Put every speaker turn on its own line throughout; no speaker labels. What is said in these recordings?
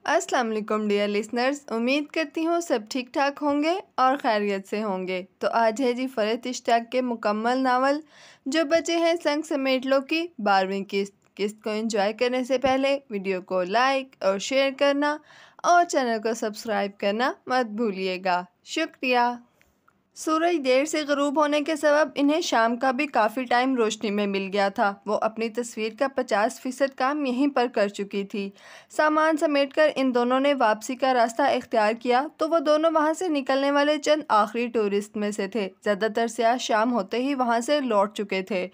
अस्सलाम वालेकुम dear listeners, उम्मीद करती हूँ सब ठीक ठाक होंगे और खैरियत से होंगे। तो आज है जी फरहत इश्तियाक के मुकम्मल नावल जो बचे हैं संग समेट लो की 12वीं किस्त को एंजॉय करने से पहले वीडियो को लाइक और शेयर करना और चैनल को सब्सक्राइब करना मत भूलिएगा। शुक्रिया। सूरज देर से ग़रूब होने के सबब इन्हें शाम का भी काफ़ी टाइम रोशनी में मिल गया था। वो अपनी तस्वीर का 50% काम यहीं पर कर चुकी थी। सामान समेटकर इन दोनों ने वापसी का रास्ता इख्तियार किया तो वो दोनों वहाँ से निकलने वाले चंद आखिरी टूरिस्ट में से थे। ज़्यादातर सियाह शाम होते ही वहाँ से लौट चुके थे।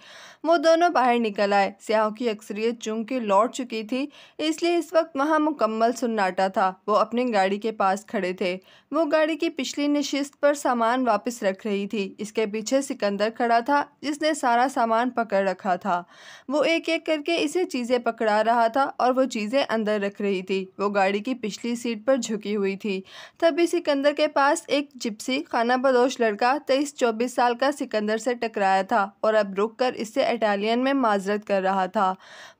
वो दोनों बाहर निकल आए। सियाहों की अक्सरियत चूँकि लौट चुकी थी इसलिए इस वक्त वहाँ मुकम्मल सन्नाटा था। वो अपनी गाड़ी के पास खड़े थे। वो गाड़ी की पिछली नशिस्त पर सामान वापस रख रही थी। इसके पीछे सिकंदर खड़ा था जिसने सारा सामान पकड़ रखा था। वो एक एक करके इसे चीज़ें पकड़ा रहा था और वो चीज़ें अंदर रख रही थी। वो गाड़ी की पिछली सीट पर झुकी हुई थी। तभी सिकंदर के पास एक जिप्सी खाना बदोश लड़का 23-24 साल का सिकंदर से टकराया था और अब रुक कर इससे इटालियन में माजरत कर रहा था।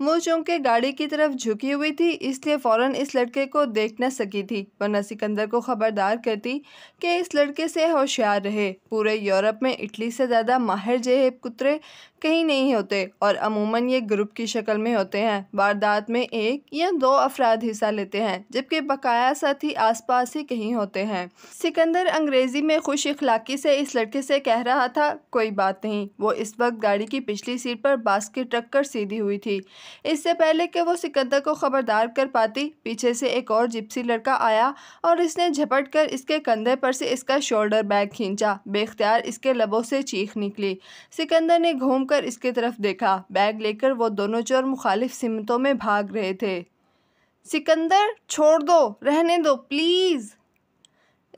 वो चूँकि गाड़ी की तरफ झुकी हुई थी इसलिए फ़ौरन इस लड़के को देख न सकी थी, वरना सिकंदर को खबरदार करती कि इस लड़के से होशियार रहे। पूरे यूरोप में इटली से ज़्यादा माहिर जेब कुत्रे कहीं नहीं होते और अमूमन ये ग्रुप की शक्ल में होते हैं। वारदात में 1 या 2 अफराद हिस्सा लेते हैं जबकि बकाया साथी आसपास ही कहीं होते हैं। सिकंदर अंग्रेज़ी में खुश इखलाकी से इस लड़के से कह रहा था, कोई बात नहीं। वो इस वक्त गाड़ी की पिछली सीट पर बास्केट रख कर सीधी हुई थी। इससे पहले कि वो सिकंदर को खबरदार कर पाती पीछे से एक और जिप्सी लड़का आया और इसने झपट कर इसके कंधे पर से इसका शोल्डर बैग खींचा। बेख्तियार इसके लबों से चीख निकली। सिकंदर ने घूमकर इसकी तरफ देखा। बैग लेकर वो दोनों चोर मुखालिफ सिमतों में भाग रहे थे। सिकंदर, छोड़ दो, रहने दो प्लीज़।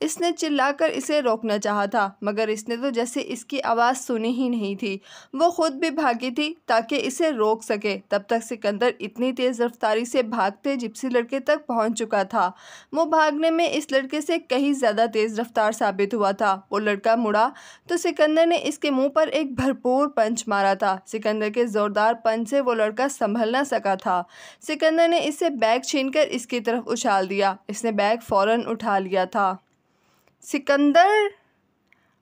इसने चिल्लाकर इसे रोकना चाहा था मगर इसने तो जैसे इसकी आवाज़ सुनी ही नहीं थी। वो खुद भी भागी थी ताकि इसे रोक सके। तब तक सिकंदर इतनी तेज़ रफ्तारी से भागते जिप्सी लड़के तक पहुंच चुका था। वो भागने में इस लड़के से कहीं ज़्यादा तेज़ रफ्तार साबित हुआ था। वो लड़का मुड़ा तो सिकंदर ने इसके मुँह पर एक भरपूर पंच मारा था। सिकंदर के ज़ोरदार पंच से वो लड़का संभल न सका था। सिकंदर ने इससे बैग छीनकर इसकी तरफ उछाल दिया। इसने बैग फ़ौरन उठा लिया था। सिकंदर,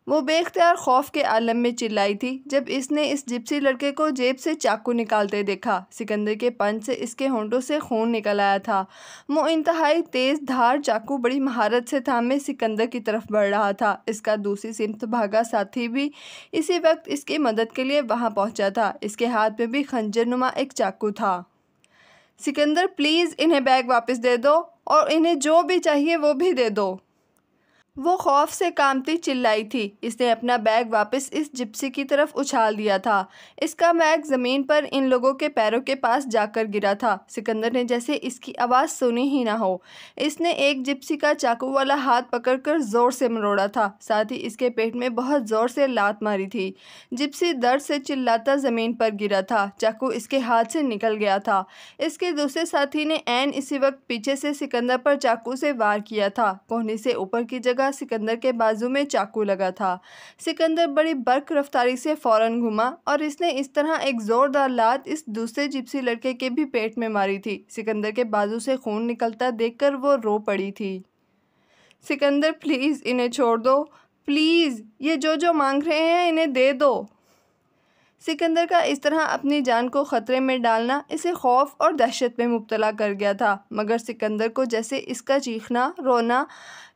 वो बेख्तियार खौफ के आलम में चिल्लाई थी जब इसने इस जिप्सी लड़के को जेब से चाकू निकालते देखा। सिकंदर के पंच से इसके होंठों से खून निकल आया था। वो इंतहाई तेज़ धार चाकू बड़ी महारत से थामे सिकंदर की तरफ बढ़ रहा था। इसका दूसरी सिमत भागा साथी भी इसी वक्त इसकी मदद के लिए वहां पहुंचा था। इसके हाथ में भी खंजर नुमा एक चाकू था। सिकंदर, प्लीज़ इन्हें बैग वापस दे दो और इन्हें जो भी चाहिए वो भी दे दो। वो खौफ से कांपती चिल्लाई थी। इसने अपना बैग वापस इस जिप्सी की तरफ उछाल दिया था। इसका बैग ज़मीन पर इन लोगों के पैरों के पास जाकर गिरा था। सिकंदर ने जैसे इसकी आवाज़ सुनी ही ना हो। इसने एक जिप्सी का चाकू वाला हाथ पकड़कर ज़ोर से मरोड़ा था। साथ ही इसके पेट में बहुत ज़ोर से लात मारी थी। जिप्सी दर्द से चिल्लाता ज़मीन पर गिरा था। चाकू इसके हाथ से निकल गया था। इसके दूसरे साथी ने ऐन इसी वक्त पीछे से सिकंदर पर चाकू से वार किया था। कोहनी से ऊपर की जगह सिकंदर के बाजू में चाकू लगा था। सिकंदर बड़ी बर्क रफ्तारी से फौरन घुमा और इसने इस तरह एक जोरदार लात इस दूसरे जिप्सी लड़के के भी पेट में मारी थी। सिकंदर के बाजू से खून निकलता देखकर वो रो पड़ी थी। सिकंदर, प्लीज़ इन्हें छोड़ दो, प्लीज़, ये जो मांग रहे हैं इन्हें दे दो। सिकंदर का इस तरह अपनी जान को ख़तरे में डालना इसे खौफ और दहशत में मुब्तला कर गया था। मगर सिकंदर को जैसे इसका चीखना, रोना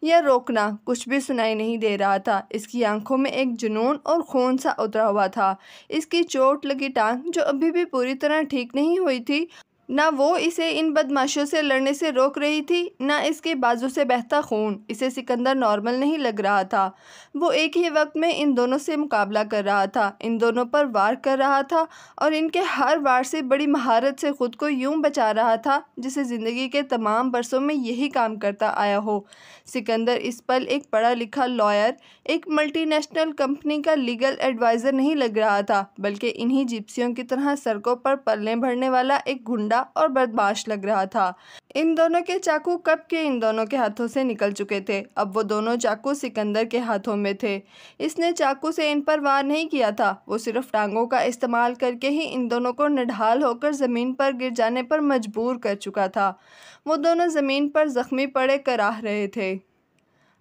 या रोकना कुछ भी सुनाई नहीं दे रहा था। इसकी आंखों में एक जुनून और खून सा उतरा हुआ था। इसकी चोट लगी टांग जो अभी भी पूरी तरह ठीक नहीं हुई थी, ना वो इसे इन बदमाशों से लड़ने से रोक रही थी, ना इसके बाजू से बहता खून। इसे सिकंदर नॉर्मल नहीं लग रहा था। वो एक ही वक्त में इन दोनों से मुकाबला कर रहा था, इन दोनों पर वार कर रहा था और इनके हर वार से बड़ी महारत से ख़ुद को यूं बचा रहा था जिसे ज़िंदगी के तमाम बरसों में यही काम करता आया हो। सिकंदर इस पल एक पढ़ा लिखा लॉयर, एक मल्टीनेशनल कंपनी का लीगल एडवाइज़र नहीं लग रहा था, बल्कि इन्हीं जिप्सियों की तरह सड़कों पर पलने भरने वाला एक गुंडा गया और बदमाश लग रहा था। इन दोनों के चाकू कब के इन दोनों के हाथों से निकल चुके थे। अब वो दोनों चाकू सिकंदर के हाथों में थे। इसने चाकू से इन पर वार नहीं किया था, वो सिर्फ टांगों का इस्तेमाल करके ही इन दोनों को निढाल होकर ज़मीन पर गिर जाने पर मजबूर कर चुका था। वो दोनों ज़मीन पर जख्मी पड़े कराह रहे थे।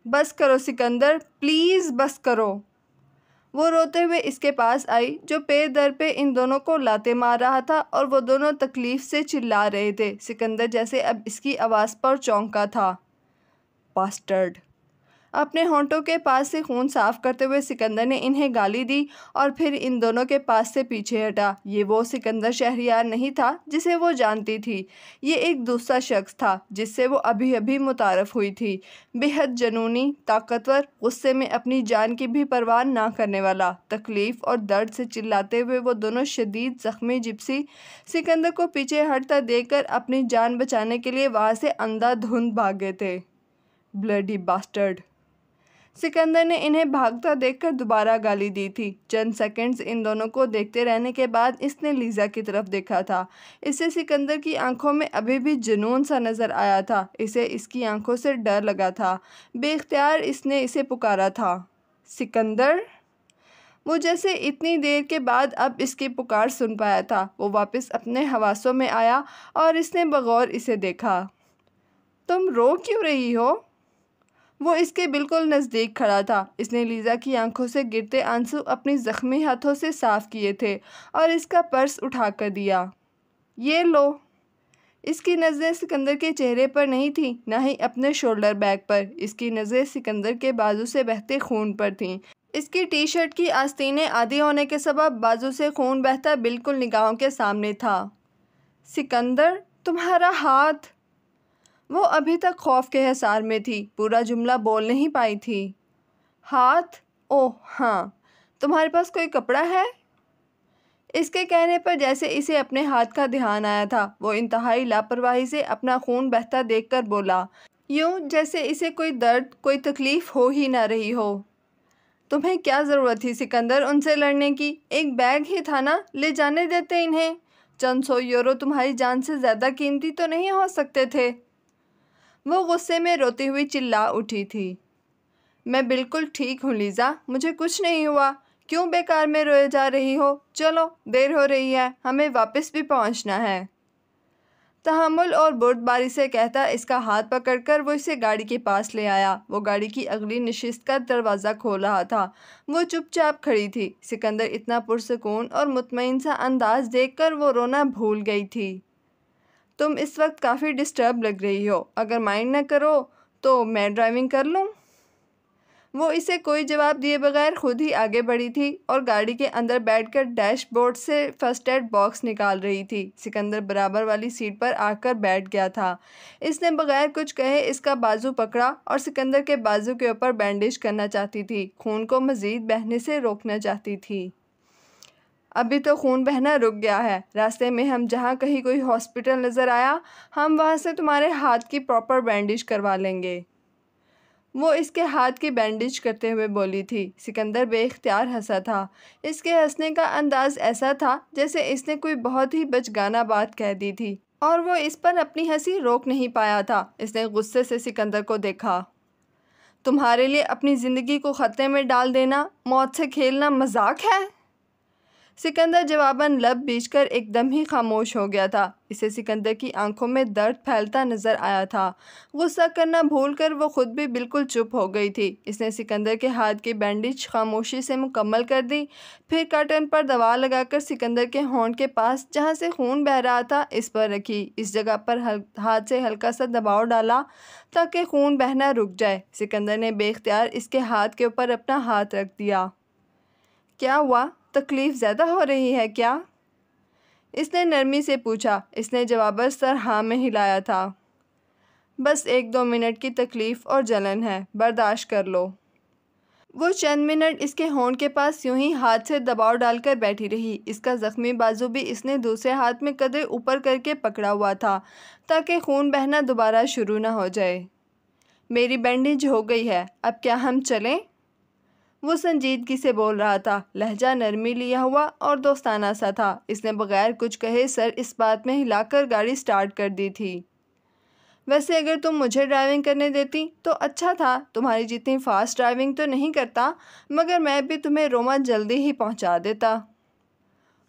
बस करो सिकंदर, प्लीज़ बस करो। वो रोते हुए इसके पास आई जो पैर दर पे इन दोनों को लाते मार रहा था और वो दोनों तकलीफ से चिल्ला रहे थे। सिकंदर जैसे अब इसकी आवाज़ पर चौंका था। बास्टर्ड। अपने होंठों के पास से खून साफ करते हुए सिकंदर ने इन्हें गाली दी और फिर इन दोनों के पास से पीछे हटा। ये वो सिकंदर शहरयार नहीं था जिसे वो जानती थी। ये एक दूसरा शख्स था जिससे वो अभी अभी मुतारफ़ हुई थी। बेहद जनूनी, ताकतवर, गुस्से में अपनी जान की भी परवाह ना करने वाला। तकलीफ़ और दर्द से चिल्लाते हुए वो दोनों शदीद ज़ख्मी जिप्सी सिकंदर को पीछे हटता देखकर अपनी जान बचाने के लिए वहाँ से अंधाधुंध भाग गए थे। Bloody bastard. सिकंदर ने इन्हें भागता देखकर दोबारा गाली दी थी। चंद सेकंड्स इन दोनों को देखते रहने के बाद इसने लीज़ा की तरफ देखा था। इसे सिकंदर की आंखों में अभी भी जुनून सा नज़र आया था। इसे इसकी आंखों से डर लगा था। बेख्तियार इसने इसे पुकारा था, सिकंदर। वो जैसे इतनी देर के बाद अब इसकी पुकार सुन पाया था। वो वापस अपने हवासों में आया और इसने बगौर इसे देखा। तुम रो क्यों रही हो? वो इसके बिल्कुल नज़दीक खड़ा था। इसने लीज़ा की आंखों से गिरते आंसू अपनी ज़ख्मी हाथों से साफ़ किए थे और इसका पर्स उठा कर दिया। ये लो। इसकी नज़रें सिकंदर के चेहरे पर नहीं थी, ना ही अपने शोल्डर बैग पर। इसकी नज़रें सिकंदर के बाजू से बहते खून पर थीं। इसकी टी शर्ट की आस्तीनें आधी होने के सबब बाजू से खून बहता बिल्कुल निगाहों के सामने था। सिकंदर, तुम्हारा हाथ। वो अभी तक खौफ के हिसार में थी, पूरा जुमला बोल नहीं पाई थी। हाथ? ओह हाँ, तुम्हारे पास कोई कपड़ा है? इसके कहने पर जैसे इसे अपने हाथ का ध्यान आया था, वो इंतहाई लापरवाही से अपना खून बहता देखकर बोला, यूँ जैसे इसे कोई दर्द, कोई तकलीफ़ हो ही ना रही हो। तुम्हें क्या ज़रूरत थी सिकंदर उनसे लड़ने की? एक बैग ही था ना, ले जाने देते इन्हें। चंद सौ यूरो तुम्हारी जान से ज़्यादा कीमती तो नहीं हो सकते थे। वो गुस्से में रोती हुई चिल्ला उठी थी। मैं बिल्कुल ठीक हूँ लीज़ा, मुझे कुछ नहीं हुआ। क्यों बेकार में रोए जा रही हो? चलो, देर हो रही है, हमें वापस भी पहुँचना है। तहम्मुल और बुर्दबारी से कहता इसका हाथ पकड़कर वो इसे गाड़ी के पास ले आया। वो गाड़ी की अगली नशिस्त का दरवाज़ा खोल रहा था। वो चुपचाप खड़ी थी। सिकंदर इतना पुरसकून और मुतमईन सा अंदाज देखकर वो रोना भूल गई थी। तुम इस वक्त काफ़ी डिस्टर्ब लग रही हो, अगर माइंड न करो तो मैं ड्राइविंग कर लूँ? वो इसे कोई जवाब दिए बगैर खुद ही आगे बढ़ी थी और गाड़ी के अंदर बैठकर डैशबोर्ड से फर्स्ट एड बॉक्स निकाल रही थी। सिकंदर बराबर वाली सीट पर आकर बैठ गया था। इसने बगैर कुछ कहे इसका बाजू पकड़ा और सिकंदर के बाजू के ऊपर बैंडेज करना चाहती थी। खून को मज़ीद बहने से रोकना चाहती थी। अभी तो खून बहना रुक गया है। रास्ते में हम जहाँ कहीं कोई हॉस्पिटल नज़र आया, हम वहाँ से तुम्हारे हाथ की प्रॉपर बैंडेज करवा लेंगे। वो इसके हाथ की बैंडेज करते हुए बोली थी। सिकंदर बेख्तियार हंसा था। इसके हंसने का अंदाज़ ऐसा था जैसे इसने कोई बहुत ही बचगाना बात कह दी थी और वो इस पर अपनी हंसी रोक नहीं पाया था। इसने गुस्से से सिकंदर को देखा। तुम्हारे लिए अपनी ज़िंदगी को ख़तरे में डाल देना, मौत से खेलना मजाक है? सिकंदर जवाबन लब बीचकर एकदम ही खामोश हो गया था। इसे सिकंदर की आंखों में दर्द फैलता नज़र आया था। गुस्सा करना भूलकर वो खुद भी बिल्कुल चुप हो गई थी। इसने सिकंदर के हाथ की बैंडेज खामोशी से मुकम्मल कर दी। फिर कर्टन पर दवा लगाकर सिकंदर के होंठ के पास जहाँ से खून बह रहा था इस पर रखी। इस जगह पर हाथ से हल्का सा दबाव डाला ताकि खून बहना रुक जाए। सिकंदर ने बेख्तियार इसके हाथ के ऊपर अपना हाथ रख दिया। क्या हुआ? तकलीफ़ ज़्यादा हो रही है क्या? इसने नरमी से पूछा। इसने जवाबन सर हाँ में हिलाया था। बस 1-2 मिनट की तकलीफ़ और जलन है, बर्दाश्त कर लो। वो चंद मिनट इसके होंठ के पास यूं ही हाथ से दबाव डालकर बैठी रही। इसका ज़ख्मी बाजू भी इसने दूसरे हाथ में कदर ऊपर करके पकड़ा हुआ था ताकि खून बहना दोबारा शुरू ना हो जाए। मेरी बैंडेज हो गई है, अब क्या हम चलें? वो संजीदगी से बोल रहा था, लहजा नरमी लिया हुआ और दोस्ताना सा था। इसने बगैर कुछ कहे सर इस बात में हिलाकर गाड़ी स्टार्ट कर दी थी। वैसे अगर तुम मुझे ड्राइविंग करने देती तो अच्छा था। तुम्हारी जितनी फास्ट ड्राइविंग तो नहीं करता, मगर मैं भी तुम्हें रोमा जल्दी ही पहुंचा देता।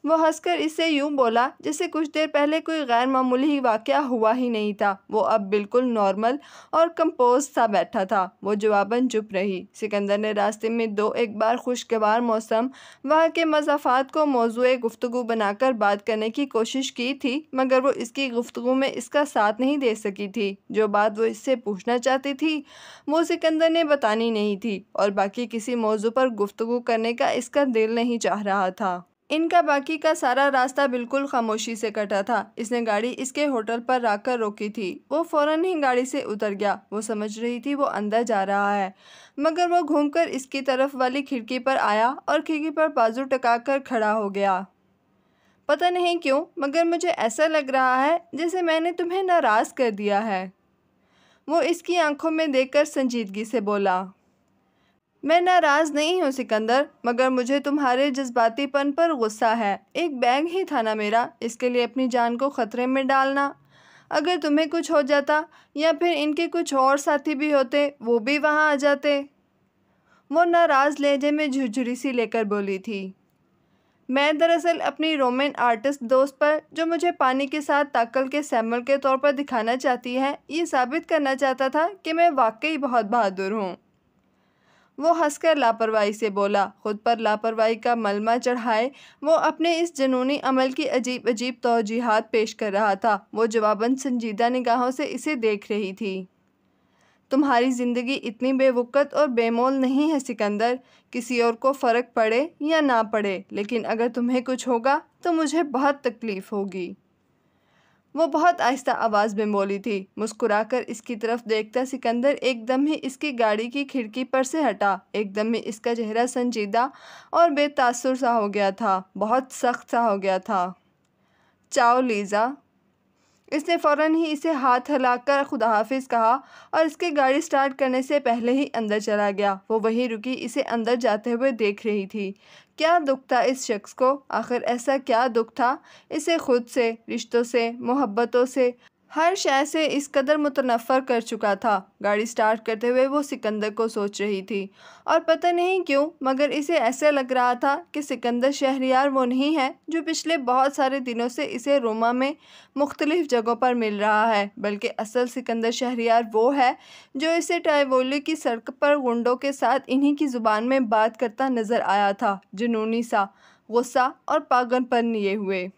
वो हंसकर इससे यूं बोला जैसे कुछ देर पहले कोई गैर मामूली वाक़या हुआ ही नहीं था। वो अब बिल्कुल नॉर्मल और कंपोज सा बैठा था। वो जवाबन चुप रही। सिकंदर ने रास्ते में दो एक बार खुशगवार मौसम, वहाँ के मज़ाफ़ात को मौज़ूए गुफ्तगू बनाकर बात करने की कोशिश की थी, मगर वो इसकी गुफ्तगू में इसका साथ नहीं दे सकी थी। जो बात वो इससे पूछना चाहती थी वो सिकंदर ने बतानी नहीं थी, और बाकी किसी मौजू पर गुफ्तगू करने का इसका दिल नहीं चाह रहा था। इनका बाकी का सारा रास्ता बिल्कुल खामोशी से कटा था। इसने गाड़ी इसके होटल पर आकर रोकी थी। वो फौरन ही गाड़ी से उतर गया। वो समझ रही थी वो अंदर जा रहा है, मगर वो घूमकर इसकी तरफ वाली खिड़की पर आया और खिड़की पर बाजू टकाकर खड़ा हो गया। पता नहीं क्यों, मगर मुझे ऐसा लग रहा है जैसे मैंने तुम्हें नाराज़ कर दिया है। वो इसकी आंखों में देखकर संजीदगी से बोला, मैं नाराज़ नहीं हूँ सिकंदर, मगर मुझे तुम्हारे जज्बातीपन पर गुस्सा है। एक बैग ही था ना मेरा, इसके लिए अपनी जान को ख़तरे में डालना। अगर तुम्हें कुछ हो जाता या फिर इनके कुछ और साथी भी होते, वो भी वहाँ आ जाते। वो नाराज़ लहजे में झुरझुरी सी लेकर बोली थी। मैं दरअसल अपनी रोमन आर्टिस्ट दोस्त पर, जो मुझे पानी के साथ ताकल के सैम्पल के तौर पर दिखाना चाहती है, ये साबित करना चाहता था कि मैं वाकई बहुत बहादुर हूँ। वो हंसकर लापरवाही से बोला। खुद पर लापरवाही का मलमा चढ़ाए वो अपने इस जुनूनी अमल की अजीब अजीब तौजीहात पेश कर रहा था। वो जवाबन संजीदा निगाहों से इसे देख रही थी। तुम्हारी ज़िंदगी इतनी बेवकूफ़ और बेमोल नहीं है सिकंदर। किसी और को फ़र्क पड़े या ना पड़े, लेकिन अगर तुम्हें कुछ होगा तो मुझे बहुत तकलीफ़ होगी। वो बहुत आहिस्ता आवाज़ में बोली थी। मुस्कुराकर इसकी तरफ देखता सिकंदर एकदम ही इसकी गाड़ी की खिड़की पर से हटा। एकदम ही इसका चेहरा संजीदा और बेतासुर सा हो गया था, बहुत सख्त सा हो गया था। चाओ लीज़ा। इसने फ़ौरन ही इसे हाथ हिलाकर खुदा हाफिज़ कहा और इसके गाड़ी स्टार्ट करने से पहले ही अंदर चला गया। वो वहीं रुकी इसे अंदर जाते हुए देख रही थी। क्या दुख था इस शख्स को? आखिर ऐसा क्या दुख था इसे खुद से, रिश्तों से, मोहब्बतों से, हर शय से इस कदर मुतनफ़र कर चुका था? गाड़ी स्टार्ट करते हुए वो सिकंदर को सोच रही थी, और पता नहीं क्यों, मगर इसे ऐसा लग रहा था कि सिकंदर शहरयार वो नहीं है जो पिछले बहुत सारे दिनों से इसे रोमा में मुख्तलिफ़ जगहों पर मिल रहा है, बल्कि असल सिकंदर शहरयार वो है जो इसे टाइवोली की सड़क पर गुंडों के साथ इन्हीं की ज़ुबान में बात करता नज़र आया था, जुनूनी सा, गुस्सा और पागलपन लिए हुए।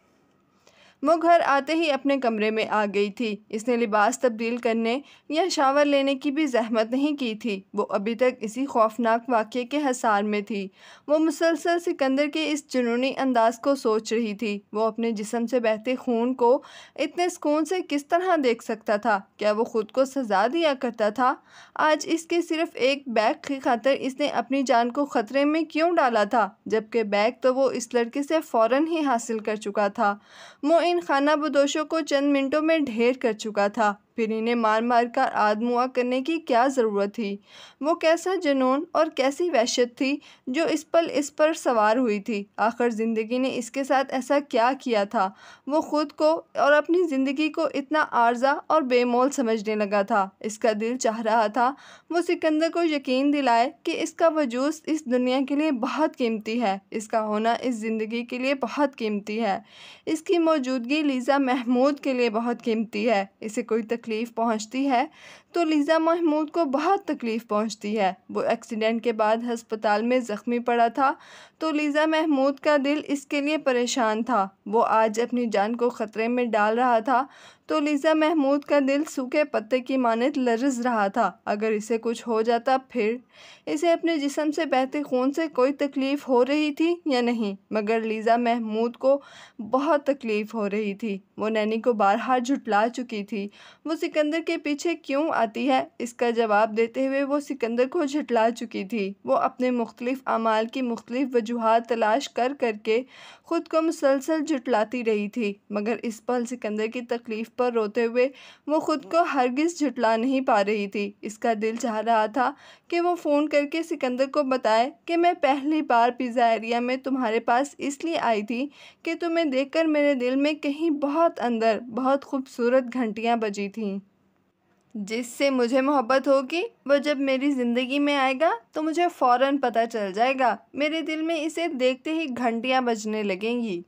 वो घर आते ही अपने कमरे में आ गई थी। इसने लिबास तब्दील करने या शावर लेने की भी जहमत नहीं की थी। वो अभी तक इसी खौफनाक वाक़ये के हसार में थी। वो मुसलसल सिकंदर के इस जुनूनी अंदाज को सोच रही थी। वो अपने जिस्म से बहते खून को इतने सुकून से किस तरह देख सकता था? क्या वो खुद को सज़ा दिया करता था? आज इसके सिर्फ एक बैग की खातिर इसने अपनी जान को ख़तरे में क्यों डाला था, जबकि बैग तो वो इस लड़के से फ़ौरन ही हासिल कर चुका था। वो इन खाना बदोशों को चंद मिनटों में ढेर कर चुका था। फिर इन्हें मार मार कर आदमुआ करने की क्या ज़रूरत थी? वो कैसा जुनून और कैसी वहशत थी जो इस पर सवार हुई थी? आखिर ज़िंदगी ने इसके साथ ऐसा क्या किया था? वो ख़ुद को और अपनी ज़िंदगी को इतना आर्जा और बेमोल समझने लगा था। इसका दिल चाह रहा था वो सिकंदर को यकीन दिलाए कि इसका वजूद इस दुनिया के लिए बहुत कीमती है, इसका होना इस ज़िंदगी के लिए बहुत कीमती है, इसकी मौजूदगी लीज़ा महमूद के लिए बहुत कीमती है। इसे कोई तकलीफ़ पहुंचती है तो लीज़ा महमूद को बहुत तकलीफ़ पहुंचती है। वो एक्सीडेंट के बाद हस्पताल में ज़ख्मी पड़ा था तो लीज़ा महमूद का दिल इसके लिए परेशान था। वो आज अपनी जान को ख़तरे में डाल रहा था तो लीज़ा महमूद का दिल सूखे पत्ते की मानद लरज़ रहा था। अगर इसे कुछ हो जाता, फिर इसे अपने जिस्म से बहते खून से कोई तकलीफ़ हो रही थी या नहीं? मगर लीज़ा महमूद को बहुत तकलीफ़ हो रही थी। वो नैनी को बारहा झुठला चुकी थी। वो सिकंदर के पीछे क्यों आती है, इसका जवाब देते हुए वो सिकंदर को झुठला चुकी थी। वो अपने मुख्तलिफ़ अमाल की मुख्तलिफ़ वजूहात तलाश कर करके ख़ुद को मुसलसल झुठलाती रही थी, मगर इस पल सिकंदर की तकलीफ़ पर रोते हुए वो खुद को हरगिज़ झुठला नहीं पा रही थी। इसका दिल चाह रहा था कि वो फ़ोन करके सिकंदर को बताए कि मैं पहली बार पिज़्ज़ा एरिया में तुम्हारे पास इसलिए आई थी कि तुम्हें देखकर मेरे दिल में कहीं बहुत अंदर बहुत खूबसूरत घंटियाँ बजी थीं। जिससे मुझे मोहब्बत होगी वो जब मेरी ज़िंदगी में आएगा तो मुझे फ़ौरन पता चल जाएगा। मेरे दिल में इसे देखते ही घंटियाँ बजने लगेंगी।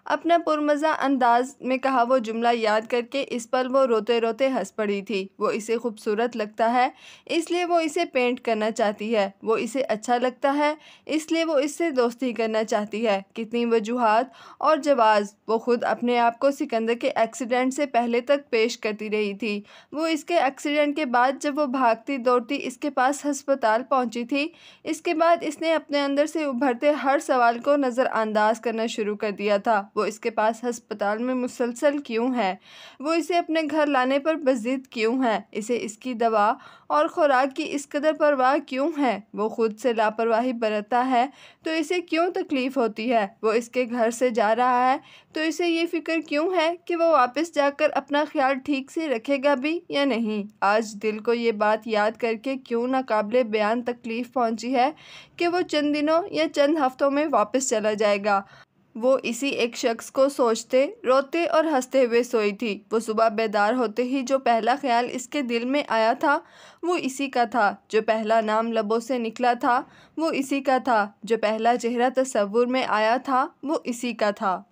अपना पुरमज़ा अंदाज में कहा वो जुमला याद करके इस पल वो रोते रोते हंस पड़ी थी। वो इसे खूबसूरत लगता है इसलिए वो इसे पेंट करना चाहती है। वो इसे अच्छा लगता है इसलिए वो इससे दोस्ती करना चाहती है। कितनी वजूहात और जवाज़ वो खुद अपने आप को सिकंदर के एक्सीडेंट से पहले तक पेश करती रही थी। वो इसके एक्सीडेंट के बाद जब वो भागती दौड़ती इसके पास अस्पताल पहुंची थी, इसके बाद इसने अपने अंदर से उभरते हर सवाल को नज़रअंदाज करना शुरू कर दिया था। वो इसके पास अस्पताल में मुसलसल क्यों है? वो इसे अपने घर लाने पर बज़िद क्यों है? इसे इसकी दवा और खुराक की इस कदर परवाह क्यों है? वो खुद से लापरवाही बरतता है तो इसे क्यों तकलीफ़ होती है? वो इसके घर से जा रहा है तो इसे ये फ़िक्र क्यों है कि वो वापस जाकर अपना ख्याल ठीक से रखेगा भी या नहीं? आज दिल को ये बात याद करके क्यों नाकाबिले बयान तकलीफ़ पहुंची है कि वो चंद दिनों या चंद हफ्तों में वापस चला जाएगा। वो इसी एक शख्स को सोचते, रोते और हंसते हुए सोई थी। वो सुबह बेदार होते ही जो पहला ख्याल इसके दिल में आया था वो इसी का था। जो पहला नाम लबों से निकला था वो इसी का था। जो पहला चेहरा तस्वुर में आया था वो इसी का था।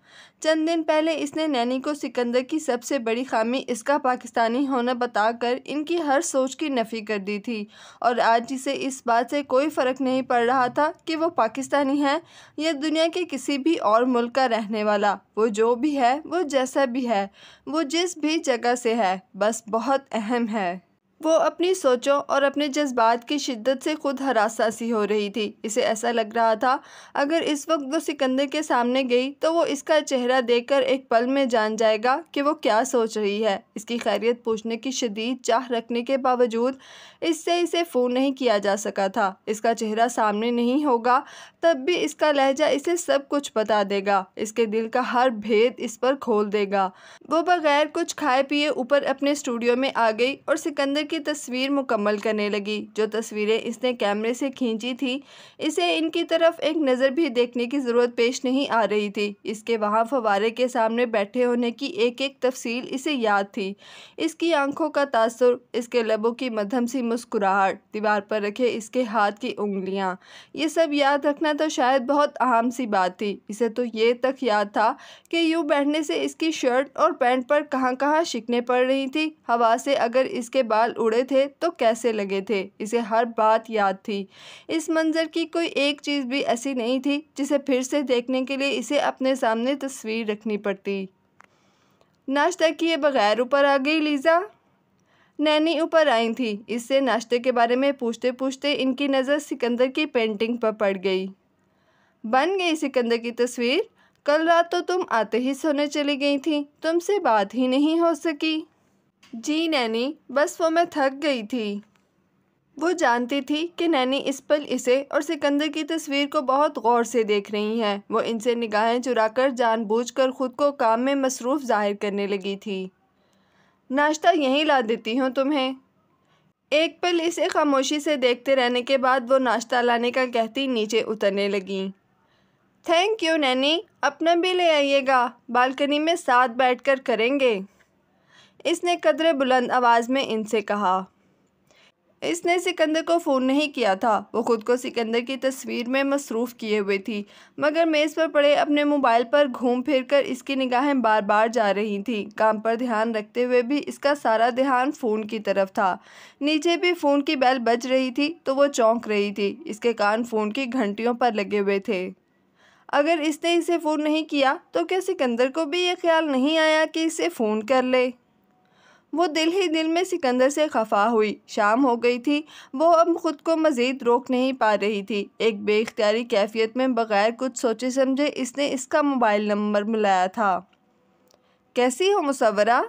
चंद दिन पहले इसने नैनी को सिकंदर की सबसे बड़ी खामी इसका पाकिस्तानी होना बताकर इनकी हर सोच की नफ़ी कर दी थी और आज इसे इस बात से कोई फ़र्क नहीं पड़ रहा था कि वो पाकिस्तानी है या दुनिया के किसी भी और मुल्क का रहने वाला। वो जो भी है, वो जैसा भी है, वो जिस भी जगह से है, बस बहुत अहम है। वो अपनी सोचों और अपने जज्बात की शिद्दत से खुद हरासा सी हो रही थी। इसे ऐसा लग रहा था अगर इस वक्त वो सिकंदर के सामने गई तो वो इसका चेहरा देखकर एक पल में जान जाएगा कि वो क्या सोच रही है। इसकी खैरियत पूछने की शदीद चाह रखने के बावजूद इससे इसे फ़ोन नहीं किया जा सका था। इसका चेहरा सामने नहीं होगा तब भी इसका लहजा इसे सब कुछ बता देगा। इसके दिल का हर भेद इस पर खोल देगा। वो बगैर कुछ खाए पिए ऊपर अपने स्टूडियो में आ गई और सिकंदर की तस्वीर मुकम्मल करने लगी। जो तस्वीरें इसने कैमरे से खींची थी इसे इनकी तरफ एक नज़र भी देखने की ज़रूरत पेश नहीं आ रही थी। इसके वहाँ फव्वारे के सामने बैठे होने की एक एक तफसील इसे याद थी। इसकी आंखों का तासुर, इसके लबों की मध्यम सी मुस्कुराहट, दीवार पर रखे इसके हाथ की उंगलियाँ, ये सब याद रखना तो शायद बहुत आम सी बात थी। इसे तो ये तक याद था कि यूँ बैठने से इसकी शर्ट और पैंट पर कहाँ कहाँ शिकने पड़ रही थी। हवा से अगर इसके बाल उड़े थे तो कैसे लगे थे। इसे हर बात याद थी। इस मंजर की कोई एक चीज़ भी ऐसी नहीं थी जिसे फिर से देखने के लिए इसे अपने सामने तस्वीर रखनी पड़ती। नाश्ता किए बगैर ऊपर आ गई लीज़ा। नैनी ऊपर आई थी। इससे नाश्ते के बारे में पूछते पूछते इनकी नज़र सिकंदर की पेंटिंग पर पड़ गई। बन गई सिकंदर की तस्वीर? कल रात तो तुम आते ही सोने चली गई थी, तुमसे बात ही नहीं हो सकी। जी नैनी, बस वो मैं थक गई थी। वो जानती थी कि नैनी इस पल इसे और सिकंदर की तस्वीर को बहुत गौर से देख रही हैं। वो इनसे निगाहें चुराकर जानबूझकर खुद को काम में मसरूफ़ जाहिर करने लगी थी। नाश्ता यहीं ला देती हूँ तुम्हें। एक पल इसे खामोशी से देखते रहने के बाद वो नाश्ता लाने का कहती नीचे उतरने लगी। थैंक यू नैनी, अपना भी ले आइएगा, बालकनी में साथ बैठकर करेंगे। इसने कदरे बुलंद आवाज़ में इनसे कहा। इसने सिकंदर को फ़ोन नहीं किया था। वो खुद को सिकंदर की तस्वीर में मसरूफ़ किए हुए थी, मगर मेज़ पर पड़े अपने मोबाइल पर घूम फिर कर इसकी निगाहें बार बार जा रही थीं। काम पर ध्यान रखते हुए भी इसका सारा ध्यान फ़ोन की तरफ था। नीचे भी फ़ोन की बेल बज रही थी तो वो चौंक रही थी। इसके कान फ़ोन की घंटियों पर लगे हुए थे। अगर इसने इसे फ़ोन नहीं किया तो क्या सिकंदर को भी ये ख्याल नहीं आया कि इसे फ़ोन कर ले? वो दिल ही दिल में सिकंदर से खफा हुई। शाम हो गई थी। वो अब खुद को मज़ीद रोक नहीं पा रही थी। एक बेइख्तियारी कैफियत में बग़ैर कुछ सोचे समझे इसने इसका मोबाइल नंबर मिलाया था। कैसी हो मुसव्वरा?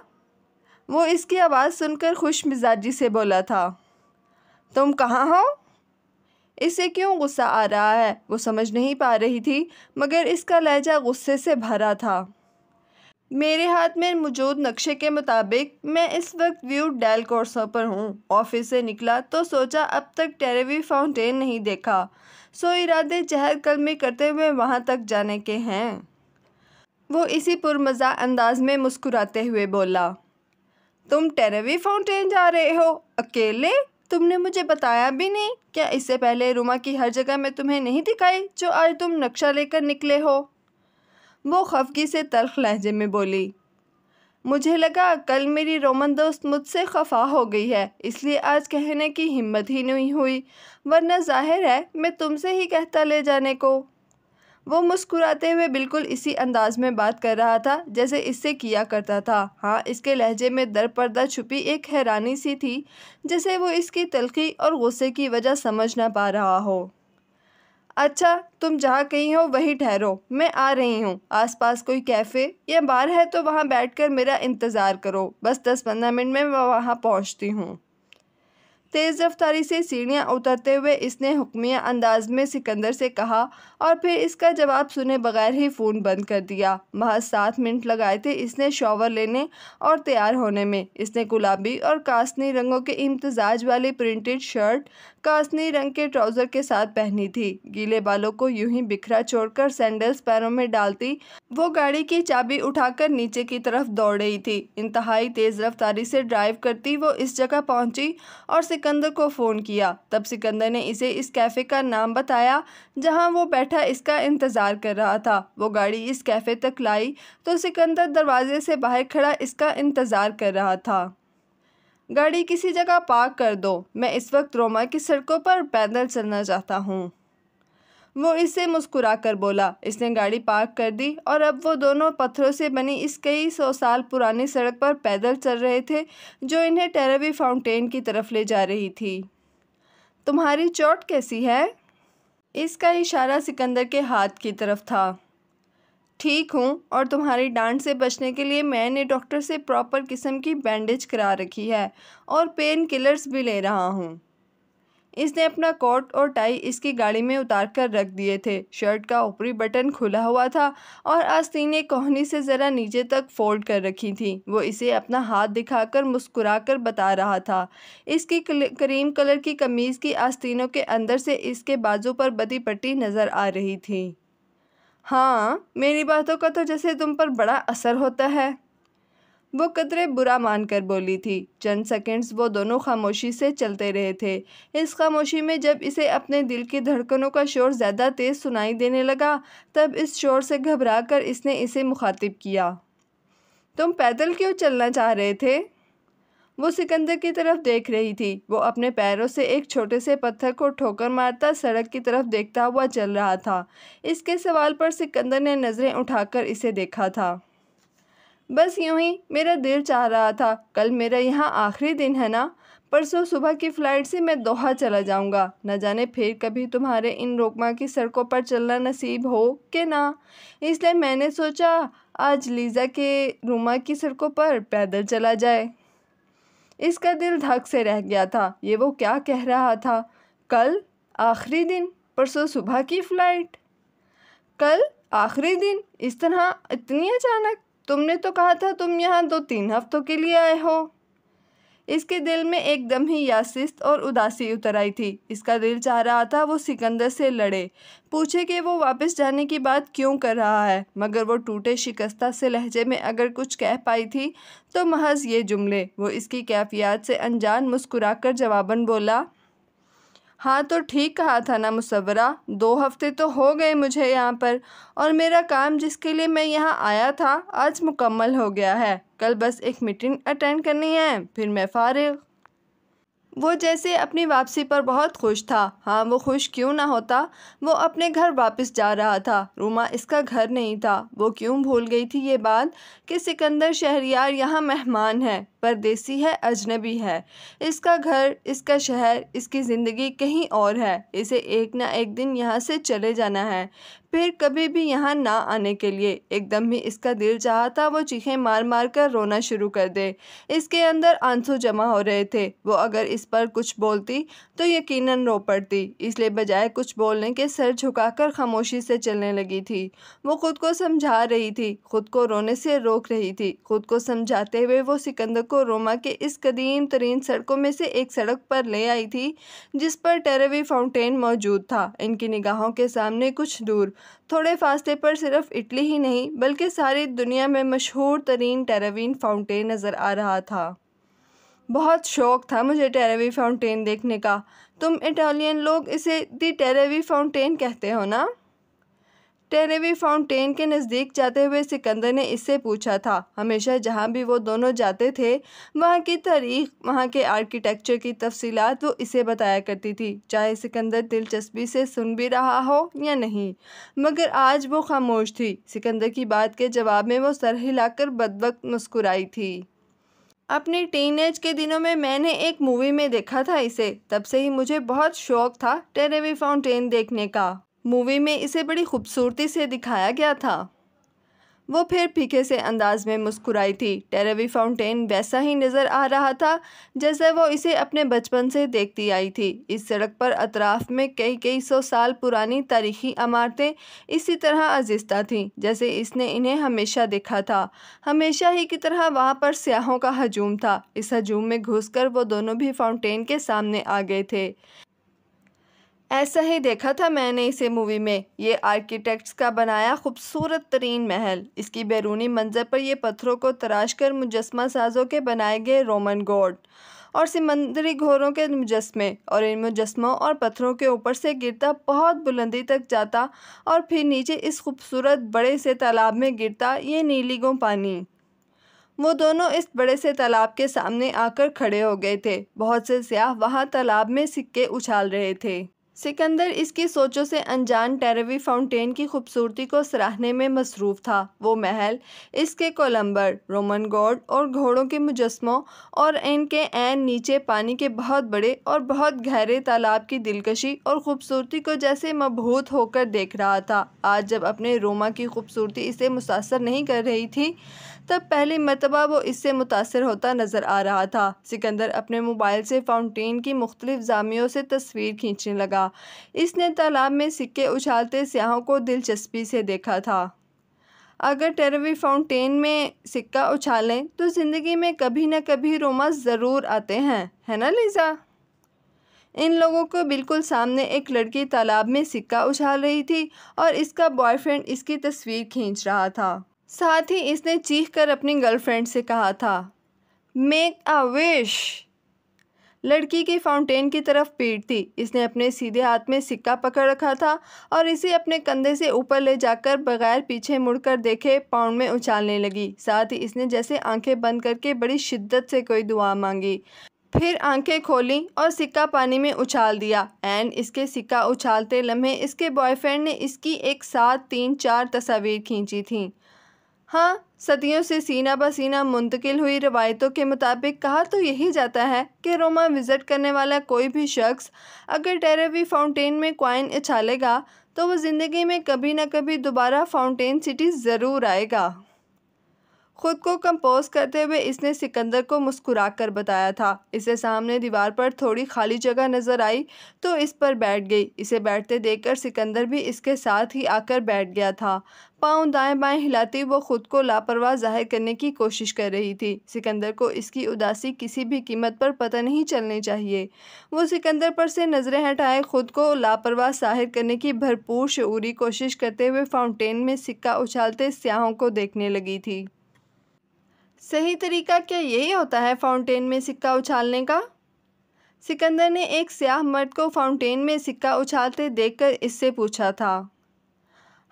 वो इसकी आवाज़ सुनकर खुश मिजाजी से बोला था। तुम कहाँ हो? इसे क्यों गुस्सा आ रहा है वो समझ नहीं पा रही थी, मगर इसका लहजा गुस्से से भरा था। मेरे हाथ में मौजूद नक्शे के मुताबिक मैं इस वक्त व्यू डेल कोर्सो पर हूँ। ऑफिस से निकला तो सोचा अब तक टेरेवी फाउंटेन नहीं देखा, सो इरादे चहलकदमी करते हुए वहाँ तक जाने के हैं। वो इसी पुरमज़ा अंदाज में मुस्कुराते हुए बोला, तुम टेरेवी फाउंटेन जा रहे हो अकेले? तुमने मुझे बताया भी नहीं। क्या इससे पहले रुमा की हर जगह मैं तुम्हें नहीं दिखाई जो आज तुम नक्शा लेकर निकले हो? वो खफगी से तल्ख लहजे में बोली, मुझे लगा कल मेरी रोमन दोस्त मुझसे खफा हो गई है, इसलिए आज कहने की हिम्मत ही नहीं हुई, वरना जाहिर है मैं तुमसे ही कहता ले जाने को। वो मुस्कुराते हुए बिल्कुल इसी अंदाज में बात कर रहा था जैसे इससे किया करता था। हाँ, इसके लहजे में दर पर्दा छुपी एक हैरानी सी थी, जैसे वो इसकी तल्खी और गुस्से की वजह समझ ना पा रहा हो। अच्छा, तुम जहाँ कहीं हो वहीं ठहरो, मैं आ रही हूँ। आसपास कोई कैफ़े या बार है तो वहाँ बैठकर मेरा इंतज़ार करो, बस 10-15 मिनट में मैं वहाँ पहुँचती हूँ। तेज़ रफ्तारी से सीढ़ियाँ उतरते हुए इसने हुक्मिया अंदाज में सिकंदर से कहा और फिर इसका जवाब सुने बगैर ही फ़ोन बंद कर दिया। महज 7 मिनट लगाए थे इसने शॉवर लेने और तैयार होने में। इसने गुलाबी और कास्नी रंगों के इम्तजाज वाली प्रिंटेड शर्ट कास्नी रंग के ट्राउज़र के साथ पहनी थी। गीले बालों को यूं ही बिखरा छोड़कर सैंडल्स पैरों में डालती वो गाड़ी की चाबी उठाकर नीचे की तरफ दौड़ रही थी। इंतहाई तेज़ रफ्तारी से ड्राइव करती वो इस जगह पहुंची और सिकंदर को फ़ोन किया। तब सिकंदर ने इसे इस कैफ़े का नाम बताया जहां वो बैठा इसका इंतज़ार कर रहा था। वो गाड़ी इस कैफ़े तक लाई तो सिकंदर दरवाजे से बाहर खड़ा इसका इंतज़ार कर रहा था। गाड़ी किसी जगह पार्क कर दो, मैं इस वक्त रोमा की सड़कों पर पैदल चलना चाहता हूँ, वो इससे मुस्कुराकर बोला। इसने गाड़ी पार्क कर दी और अब वो दोनों पत्थरों से बनी इस कई 100 साल पुरानी सड़क पर पैदल चल रहे थे जो इन्हें टेरेवी फाउंटेन की तरफ ले जा रही थी। तुम्हारी चोट कैसी है? इसका इशारा सिकंदर के हाथ की तरफ था। ठीक हूँ, और तुम्हारी डांट से बचने के लिए मैंने डॉक्टर से प्रॉपर किस्म की बैंडेज करा रखी है और पेन किलर्स भी ले रहा हूँ। इसने अपना कोट और टाई इसकी गाड़ी में उतार कर रख दिए थे। शर्ट का ऊपरी बटन खुला हुआ था और आस्तीनें कोहनी से ज़रा नीचे तक फोल्ड कर रखी थी। वो इसे अपना हाथ दिखाकर मुस्कुराकर बता रहा था। इसकी क्रीम कलर की कमीज़ की आस्तीनों के अंदर से इसके बाजू पर बदी पट्टी नज़र आ रही थी। हाँ, मेरी बातों का तो जैसे तुम पर बड़ा असर होता है, वो कदरे बुरा मानकर बोली थी। चंद सेकंड्स वो दोनों खामोशी से चलते रहे थे। इस खामोशी में जब इसे अपने दिल की धड़कनों का शोर ज़्यादा तेज़ सुनाई देने लगा तब इस शोर से घबराकर इसने इसे मुखातिब किया, तुम पैदल क्यों चलना चाह रहे थे? वो सिकंदर की तरफ देख रही थी। वो अपने पैरों से एक छोटे से पत्थर को ठोकर मारता सड़क की तरफ देखता हुआ चल रहा था। इसके सवाल पर सिकंदर ने नज़रें उठाकर इसे देखा था। बस यूं ही मेरा दिल चाह रहा था, कल मेरा यहाँ आखिरी दिन है ना, परसों सुबह की फ़्लाइट से मैं दोहा चला जाऊँगा। न जाने फिर कभी तुम्हारे इन रोमा की सड़कों पर चलना नसीब हो कि ना, इसलिए मैंने सोचा आज लीज़ा के रोमा की सड़कों पर पैदल चला जाए। इसका दिल धक से रह गया था। ये वो क्या कह रहा था? कल आखिरी दिन, परसों सुबह की फ़्लाइट, कल आखिरी दिन, इस तरह इतनी अचानक? तुमने तो कहा था तुम यहाँ 2-3 हफ्तों के लिए आए हो। इसके दिल में एकदम ही यासिस्त और उदासी उतर आई थी। इसका दिल चाह रहा था वो सिकंदर से लड़े, पूछे कि वो वापस जाने की बात क्यों कर रहा है, मगर वो टूटे शिकस्ता से लहजे में अगर कुछ कह पाई थी तो महज ये जुमले। वो इसकी कैफियत से अनजान मुस्कुराकर जवाबन बोला, हाँ तो ठीक कहा था ना मुसव्वरा, 2 हफ्ते तो हो गए मुझे यहाँ पर, और मेरा काम जिसके लिए मैं यहाँ आया था आज मुकम्मल हो गया है। कल बस एक मीटिंग अटेंड करनी है, फिर मैं फारिग। वो जैसे अपनी वापसी पर बहुत खुश था। हाँ, वो खुश क्यों ना होता, वो अपने घर वापस जा रहा था। रूमा इसका घर नहीं था। वो क्यों भूल गई थी ये बात कि सिकंदर शहरियार यहाँ मेहमान है, परदेसी है, अजनबी है। इसका घर, इसका शहर, इसकी ज़िंदगी कहीं और है। इसे एक ना एक दिन यहाँ से चले जाना है, फिर कभी भी यहाँ ना आने के लिए। एकदम ही इसका दिल चाहा था वो चीखें मार मार कर रोना शुरू कर दे। इसके अंदर आंसू जमा हो रहे थे। वो अगर इस पर कुछ बोलती तो यकीनन रो पड़ती, इसलिए बजाय कुछ बोलने के सर झुकाकर खामोशी से चलने लगी थी। वो खुद को समझा रही थी, खुद को रोने से रोक रही थी। खुद को समझाते हुए वो सिकंदर को रोमा के इस कदीम तरीन सड़कों में से एक सड़क पर ले आई थी जिस पर टेरेवी फाउंटेन मौजूद था। इनकी निगाहों के सामने कुछ दूर, थोड़े फासले पर सिर्फ इटली ही नहीं बल्कि सारी दुनिया में मशहूर तरीन टेरेवी फाउंटेन नज़र आ रहा था। बहुत शौक था मुझे टेरेवी फाउंटेन देखने का। तुम इटालियन लोग इसे दी टेरेवी फाउंटेन कहते हो ना? टेरेवी फाउंटेन के नज़दीक जाते हुए सिकंदर ने इससे पूछा था। हमेशा जहाँ भी वो दोनों जाते थे वहाँ की तारीख, वहाँ के आर्किटेक्चर की तफसीलात वो इसे बताया करती थी, चाहे सिकंदर दिलचस्पी से सुन भी रहा हो या नहीं। मगर आज वो खामोश थी। सिकंदर की बात के जवाब में वो सर हिलाकर बदबक मुस्कुराई थी। अपने टीनेज के दिनों में मैंने एक मूवी में देखा था इसे, तब से ही मुझे बहुत शौक था टेरेवी फाउंटेन देखने का। मूवी में इसे बड़ी खूबसूरती से दिखाया गया था। वो फिर फीके से अंदाज में मुस्कुराई थी। टेरेवी फाउंटेन वैसा ही नज़र आ रहा था जैसे वो इसे अपने बचपन से देखती आई थी। इस सड़क पर अतराफ में कई कई सौ साल पुरानी तारीखी इमारतें इसी तरह आजिस्ता थीं जैसे इसने इन्हें हमेशा देखा था। हमेशा ही की तरह वहाँ पर सियाहों का हजूम था। इस हजूम में घुसकर वो दोनों भी फाउंटेन के सामने आ गए थे। ऐसा ही देखा था मैंने इसे मूवी में। ये आर्किटेक्ट्स का बनाया खूबसूरत तरीन महल, इसकी बैरूनी मंजर पर ये पत्थरों को तराश कर मुजस्मा साजों के बनाए गए रोमन गॉड और समंदरी घोड़ों के मुजस्मे, और इन मुजस्मों और पत्थरों के ऊपर से गिरता बहुत बुलंदी तक जाता और फिर नीचे इस खूबसूरत बड़े से तालाब में गिरता ये नीलीगों पानी। वो दोनों इस बड़े से तालाब के सामने आकर खड़े हो गए थे। बहुत से सियाह वहाँ तालाब में सिक्के उछाल रहे थे। सिकंदर इसकी सोचों से अनजान टेरेवी फाउंटेन की खूबसूरती को सराहने में मसरूफ़ था। वो महल, इसके कोलंबर, रोमन गॉड और घोड़ों के मुजस्मों और इनके ऐन नीचे पानी के बहुत बड़े और बहुत गहरे तालाब की दिलकशी और ख़ूबसूरती को जैसे मबहूत होकर देख रहा था। आज जब अपने रोमा की खूबसूरती इसे मुतासर नहीं कर रही थी, तब पहली मर्तबा वो इससे मुतासर होता नज़र आ रहा था। सिकंदर अपने मोबाइल से फाउंटेन की मुख्तलिफ जामियों से तस्वीर खींचने लगा। इसने तालाब में सिक्के उछालते सियाहों को दिलचस्पी से देखा था। अगर टेरेवी फाउंटेन में सिक्का उछालें तो ज़िंदगी में कभी न कभी रोमा ज़रूर आते हैं, है ना लीज़ा? इन लोगों को बिल्कुल सामने एक लड़की तालाब में सिक्का उछाल रही थी और इसका बॉयफ्रेंड इसकी तस्वीर खींच रहा था। साथ ही इसने चीख कर अपनी गर्लफ्रेंड से कहा था, मेक अ विश। लड़की की फाउंटेन की तरफ पीठ थी। इसने अपने सीधे हाथ में सिक्का पकड़ रखा था और इसे अपने कंधे से ऊपर ले जाकर बगैर पीछे मुड़कर देखे पाउंड में उछालने लगी। साथ ही इसने जैसे आंखें बंद करके बड़ी शिद्दत से कोई दुआ मांगी, फिर आंखें खोली और सिक्का पानी में उछाल दिया। एन इसके सिक्का उछालते लम्हे इसके बॉयफ्रेंड ने इसकी एक साथ 3-4 तस्वीर खींची थीं। हाँ, सदियों से सीना ब सीना मुंतकिल हुई रवायतों के मुताबिक कहा तो यही जाता है कि रोमा विज़िट करने वाला कोई भी शख्स अगर टेरेवी फाउंटेन में कॉइन उछालेगा तो वो ज़िंदगी में कभी ना कभी दोबारा फाउंटेन सिटी ज़रूर आएगा। खुद को कंपोज करते हुए इसने सिकंदर को मुस्कुरा कर बताया था। इसे सामने दीवार पर थोड़ी खाली जगह नज़र आई तो इस पर बैठ गई। इसे बैठते देखकर सिकंदर भी इसके साथ ही आकर बैठ गया था। पाँव दाएं बाएं हिलाती वो खुद को लापरवाह जाहिर करने की कोशिश कर रही थी। सिकंदर को इसकी उदासी किसी भी कीमत पर पता नहीं चलनी चाहिए। वो सिकंदर पर से नज़रें हटाए खुद को लापरवाह जाहिर करने की भरपूर शऊरी कोशिश करते हुए फाउंटेन में सिक्का उछालते सियाहों को देखने लगी थी। सही तरीका क्या यही होता है फाउंटेन में सिक्का उछालने का? सिकंदर ने एक स्याह मर्द को फाउंटेन में सिक्का उछालते देखकर इससे पूछा था।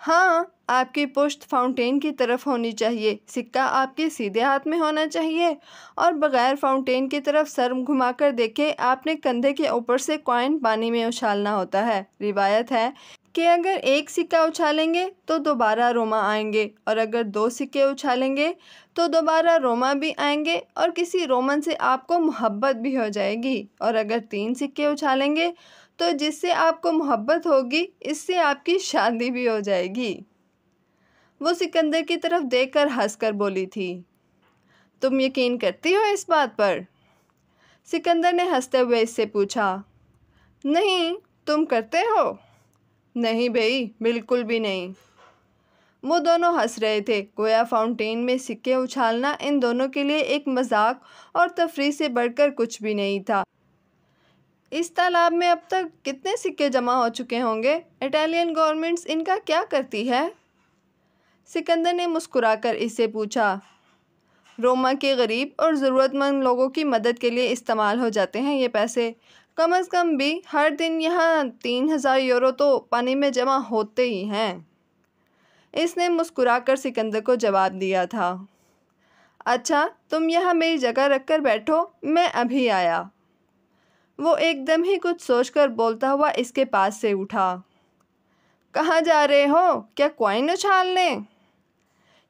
हाँ, आपकी पुश्त फाउंटेन की तरफ होनी चाहिए, सिक्का आपके सीधे हाथ में होना चाहिए और बगैर फाउंटेन की तरफ सर घुमाकर देखे आपने कंधे के ऊपर से कॉइन पानी में उछालना होता है। रिवायत है कि अगर एक सिक्का उछालेंगे तो दोबारा रोमा आएंगे, और अगर 2 सिक्के उछालेंगे तो दोबारा रोमा भी आएंगे और किसी रोमन से आपको मोहब्बत भी हो जाएगी, और अगर 3 सिक्के उछालेंगे तो जिससे आपको मोहब्बत होगी इससे आपकी शादी भी हो जाएगी। वो सिकंदर की तरफ देखकर हंसकर बोली थी, तुम यकीन करती हो इस बात पर? सिकंदर ने हंसते हुए इससे पूछा। नहीं, तुम करते हो? नहीं भाई, बिल्कुल भी नहीं। वो दोनों हंस रहे थे, गोया फाउंटेन में सिक्के उछालना इन दोनों के लिए एक मजाक और तफरीह से बढ़कर कुछ भी नहीं था। इस तालाब में अब तक कितने सिक्के जमा हो चुके होंगे? इटालियन गवर्नमेंट्स इनका क्या करती है? सिकंदर ने मुस्कुराकर इससे पूछा। रोमा के गरीब और ज़रूरतमंद लोगों की मदद के लिए इस्तेमाल हो जाते हैं ये पैसे। कम अज़ कम भी हर दिन यहाँ 3000 यूरो तो पानी में जमा होते ही हैं। इसने मुस्कुराकर सिकंदर को जवाब दिया था। अच्छा, तुम यहाँ मेरी जगह रखकर बैठो, मैं अभी आया। वो एकदम ही कुछ सोचकर बोलता हुआ इसके पास से उठा। कहाँ जा रहे हो? क्या कॉइन उछालने?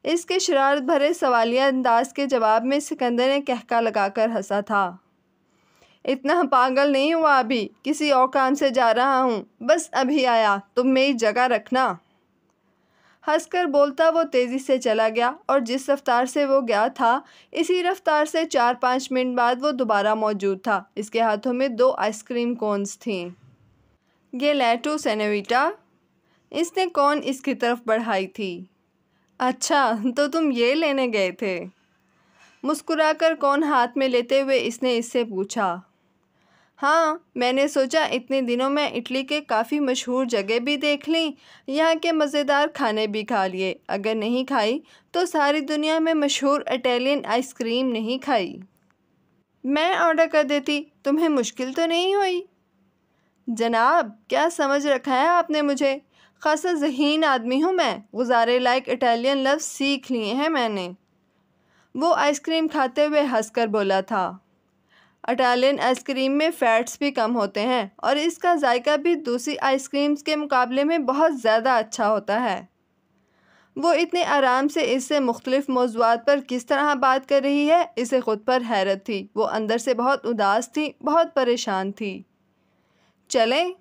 इसके शरारत भरे सवालिया अंदाज के जवाब में सिकंदर ने कहका लगाकर हंसा था। इतना पागल नहीं हुआ अभी, किसी और काम से जा रहा हूँ, बस अभी आया, तुम मेरी जगह रखना। हंसकर बोलता वो तेज़ी से चला गया, और जिस रफ्तार से वो गया था इसी रफ्तार से 4-5 मिनट बाद वो दोबारा मौजूद था। इसके हाथों में 2 आइसक्रीम कोन्स थीं। गेलेटो सेनोरिटा, इसने कौन इसकी तरफ बढ़ाई थी। अच्छा, तो तुम ये लेने गए थे? मुस्कुराकर कौन हाथ में लेते हुए इसने इससे पूछा। हाँ, मैंने सोचा इतने दिनों में इटली के काफ़ी मशहूर जगह भी देख ली, यहाँ के मज़ेदार खाने भी खा लिए, अगर नहीं खाई तो सारी दुनिया में मशहूर इटालियन आइसक्रीम नहीं खाई। मैं ऑर्डर कर देती, तुम्हें मुश्किल तो नहीं हुई? जनाब, क्या समझ रखा है आपने मुझे? खासा ज़हीन आदमी हूँ मैं, गुजारे लायक इटालियन लफ्ज़ सीख लिए हैं मैंने। वो आइसक्रीम खाते हुए हंसकर बोला था। इटालियन आइसक्रीम में फ़ैट्स भी कम होते हैं और इसका जायका भी दूसरी आइसक्रीम्स के मुकाबले में बहुत ज़्यादा अच्छा होता है। वो इतने आराम से इससे मुख्तलिफ़ मौज़ूआत पर किस तरह बात कर रही है, इसे ख़ुद पर हैरत थी। वो अंदर से बहुत उदास थी, बहुत परेशान थी। चलें?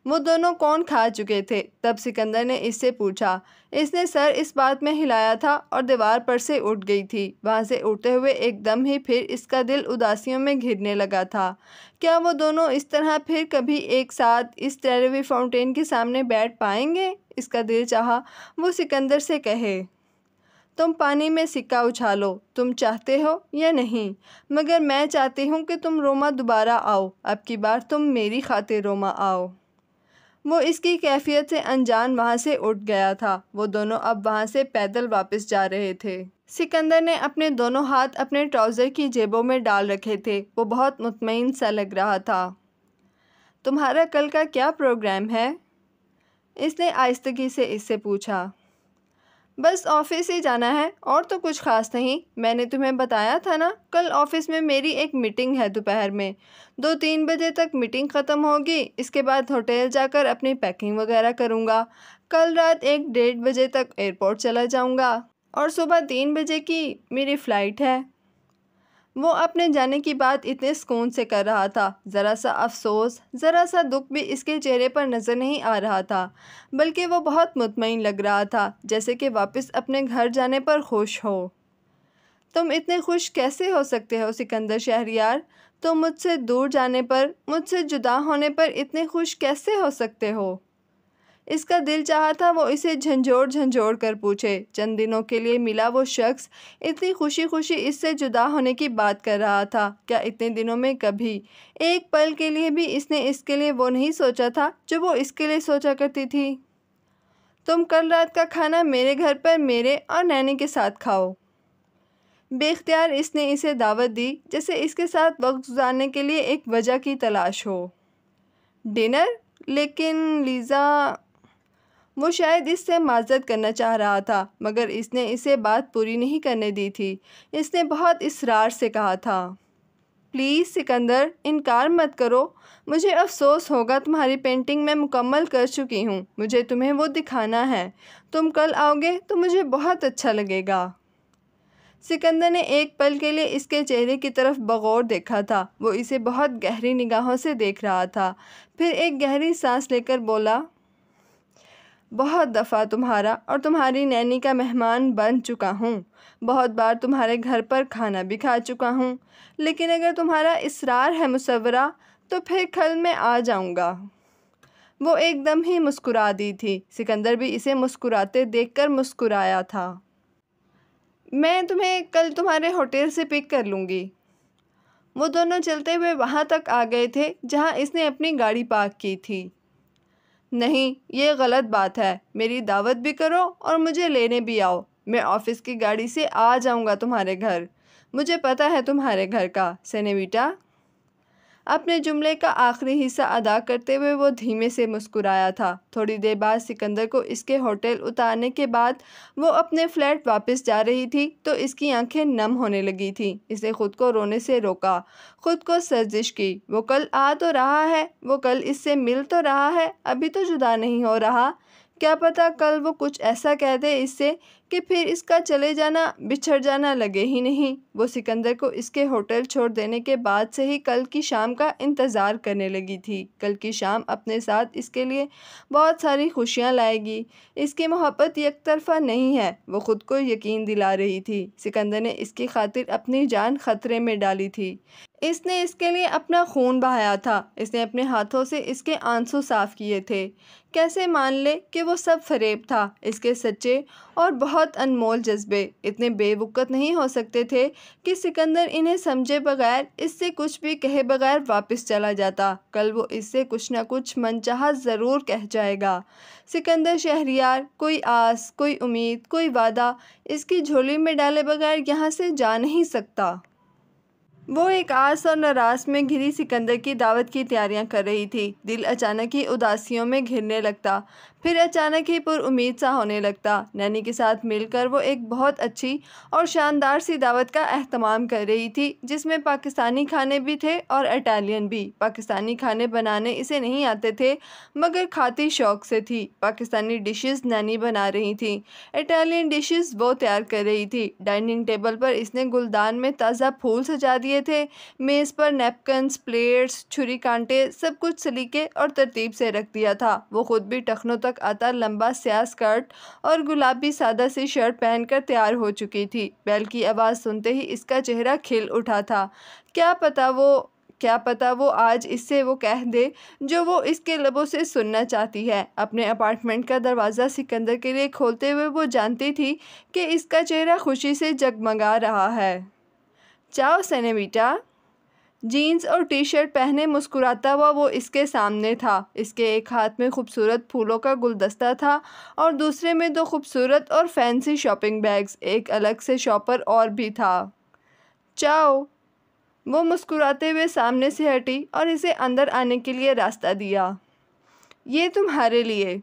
वो दोनों कौन खा चुके थे तब सिकंदर ने इससे पूछा। इसने सर इस बात में हिलाया था और दीवार पर से उठ गई थी। वहाँ से उठते हुए एकदम ही फिर इसका दिल उदासियों में घिरने लगा था। क्या वो दोनों इस तरह फिर कभी एक साथ इस ट्रेवी फाउंटेन के सामने बैठ पाएंगे? इसका दिल चाहा वो सिकंदर से कहे, तुम पानी में सिक्का उछालो, तुम चाहते हो या नहीं, मगर मैं चाहती हूँ कि तुम रोमा दोबारा आओ, अब की बार तुम मेरी खातिर रोमा आओ। वो इसकी कैफियत से अनजान वहाँ से उठ गया था। वो दोनों अब वहाँ से पैदल वापस जा रहे थे। सिकंदर ने अपने दोनों हाथ अपने ट्राउज़र की जेबों में डाल रखे थे। वो बहुत मुतमईन सा लग रहा था। तुम्हारा कल का क्या प्रोग्राम है? इसने आहिस्तगी से इससे पूछा। बस ऑफिस ही जाना है, और तो कुछ ख़ास नहीं। मैंने तुम्हें बताया था ना, कल ऑफिस में मेरी एक मीटिंग है दोपहर में। 2-3 बजे तक मीटिंग ख़त्म होगी। इसके बाद होटल जाकर अपनी पैकिंग वगैरह करूँगा। कल रात 1-1:30 बजे तक एयरपोर्ट चला जाऊँगा और सुबह 3 बजे की मेरी फ़्लाइट है। वो अपने जाने की बात इतने सुकून से कर रहा था, ज़रा सा अफसोस, ज़रा सा दुख भी इसके चेहरे पर नज़र नहीं आ रहा था, बल्कि वो बहुत मुतमईन लग रहा था, जैसे कि वापस अपने घर जाने पर खुश हो। तुम इतने खुश कैसे हो सकते हो सिकंदर शहरियार? तुम मुझसे दूर जाने पर, मुझसे जुदा होने पर इतने खुश कैसे हो सकते हो? इसका दिल चाहा था वो इसे झंझोड़ झंझोड़ कर पूछे। चंद दिनों के लिए मिला वो शख्स इतनी खुशी खुशी इससे जुदा होने की बात कर रहा था। क्या इतने दिनों में कभी एक पल के लिए भी इसने इसके लिए वो नहीं सोचा था जो वो इसके लिए सोचा करती थी? तुम कल रात का खाना मेरे घर पर मेरे और नैनी के साथ खाओ। बेख्तियार इसने इसे दावत दी, जैसे इसके साथ वक्त गुजारने के लिए एक वजह की तलाश हो। डिनर? लेकिन लीज़ा, वो शायद इससे माज़रत करना चाह रहा था, मगर इसने इसे बात पूरी नहीं करने दी थी। इसने बहुत इसरार से कहा था, प्लीज़ सिकंदर, इनकार मत करो। मुझे अफ़सोस होगा, तुम्हारी पेंटिंग मैं मुकम्मल कर चुकी हूँ। मुझे तुम्हें वो दिखाना है। तुम कल आओगे तो मुझे बहुत अच्छा लगेगा। सिकंदर ने एक पल के लिए इसके चेहरे की तरफ बगौर देखा था। वो इसे बहुत गहरी निगाहों से देख रहा था। फिर एक गहरी सांस लेकर बोला, बहुत दफ़ा तुम्हारा और तुम्हारी नैनी का मेहमान बन चुका हूँ। बहुत बार तुम्हारे घर पर खाना भी खा चुका हूँ। लेकिन अगर तुम्हारा इसरार है मुसव्वरा, तो फिर कल मैं आ जाऊँगा। वो एकदम ही मुस्कुरा दी थी। सिकंदर भी इसे मुस्कुराते देखकर मुस्कुराया था। मैं तुम्हें कल तुम्हारे होटल से पिक कर लूँगी। वो दोनों चलते हुए वहाँ तक आ गए थे जहाँ इसने अपनी गाड़ी पार्क की थी। नहीं, ये गलत बात है। मेरी दावत भी करो और मुझे लेने भी आओ। मैं ऑफिस की गाड़ी से आ जाऊँगा तुम्हारे घर। मुझे पता है तुम्हारे घर का, सेनेविटा। अपने जुमले का आखिरी हिस्सा अदा करते हुए वो धीमे से मुस्कुराया था। थोड़ी देर बाद सिकंदर को इसके होटल उतारने के बाद वो अपने फ्लैट वापस जा रही थी तो इसकी आंखें नम होने लगी थी। इसने खुद को रोने से रोका, खुद को सर्जिश की। वो कल आ तो रहा है, वो कल इससे मिल तो रहा है, अभी तो जुदा नहीं हो रहा। क्या पता कल वो कुछ ऐसा कह दे इससे कि फिर इसका चले जाना, बिछड़ जाना लगे ही नहीं। वो सिकंदर को इसके होटल छोड़ देने के बाद से ही कल की शाम का इंतज़ार करने लगी थी। कल की शाम अपने साथ इसके लिए बहुत सारी खुशियाँ लाएगी। इसकी मोहब्बत एक तरफ़ा नहीं है, वो ख़ुद को यकीन दिला रही थी। सिकंदर ने इसकी खातिर अपनी जान ख़तरे में डाली थी। इसने इसके लिए अपना खून बहाया था। इसने अपने हाथों से इसके आंसू साफ़ किए थे। कैसे मान ले कि वो सब फ़रेब था। इसके सच्चे और बहुत अनमोल जज्बे इतने बेवकूफ़ नहीं हो सकते थे कि सिकंदर इन्हें समझे बगैर, इससे कुछ भी कहे बगैर वापस चला जाता। कल वो इससे कुछ न कुछ मनचाहा ज़रूर कह जाएगा। सिकंदर शहरियार, कोई आस, कोई उम्मीद, कोई वादा इसकी झोली में डाले बगैर यहाँ से जा नहीं सकता। वो एक आस और निराश में घिरी सिकंदर की दावत की तैयारियां कर रही थी। दिल अचानक ही उदासियों में घिरने लगता, फिर अचानक ही पुरुम्मीद सा होने लगता। नैनी के साथ मिलकर वो एक बहुत अच्छी और शानदार सी दावत का एहतमाम कर रही थी, जिसमें पाकिस्तानी खाने भी थे और इटालियन भी। पाकिस्तानी खाने बनाने इसे नहीं आते थे, मगर खाती शौक़ से थी। पाकिस्तानी डिशेस नैनी बना रही थी, इटालियन डिशेस वो तैयार कर रही थी। डाइनिंग टेबल पर इसने गुलदान में ताज़ा फूल सजा दिए थे। मेज़ पर नैपकिन्स, प्लेट्स, छुरी कांटे सब कुछ सलीके और तरतीब से रख दिया था। वो खुद भी टखनों तक आता लंबा स्याह स्कर्ट और गुलाबी सादा सी शर्ट पहनकर तैयार हो चुकी थी। बेल की आवाज़ सुनते ही इसका चेहरा खिल उठा था। क्या पता वो आज इससे वो कह दे जो वो इसके लबों से सुनना चाहती है। अपने अपार्टमेंट का दरवाज़ा सिकंदर के लिए खोलते हुए वो जानती थी कि इसका चेहरा खुशी से जगमगा रहा है। चाओ सेनेविटा। जीन्स और टी शर्ट पहने मुस्कुराता हुआ वो इसके सामने था। इसके एक हाथ में खूबसूरत फूलों का गुलदस्ता था और दूसरे में दो खूबसूरत और फैंसी शॉपिंग बैग्स। एक अलग से शॉपर और भी था। चाओ। वो मुस्कुराते हुए सामने से हटी और इसे अंदर आने के लिए रास्ता दिया। ये तुम्हारे लिए।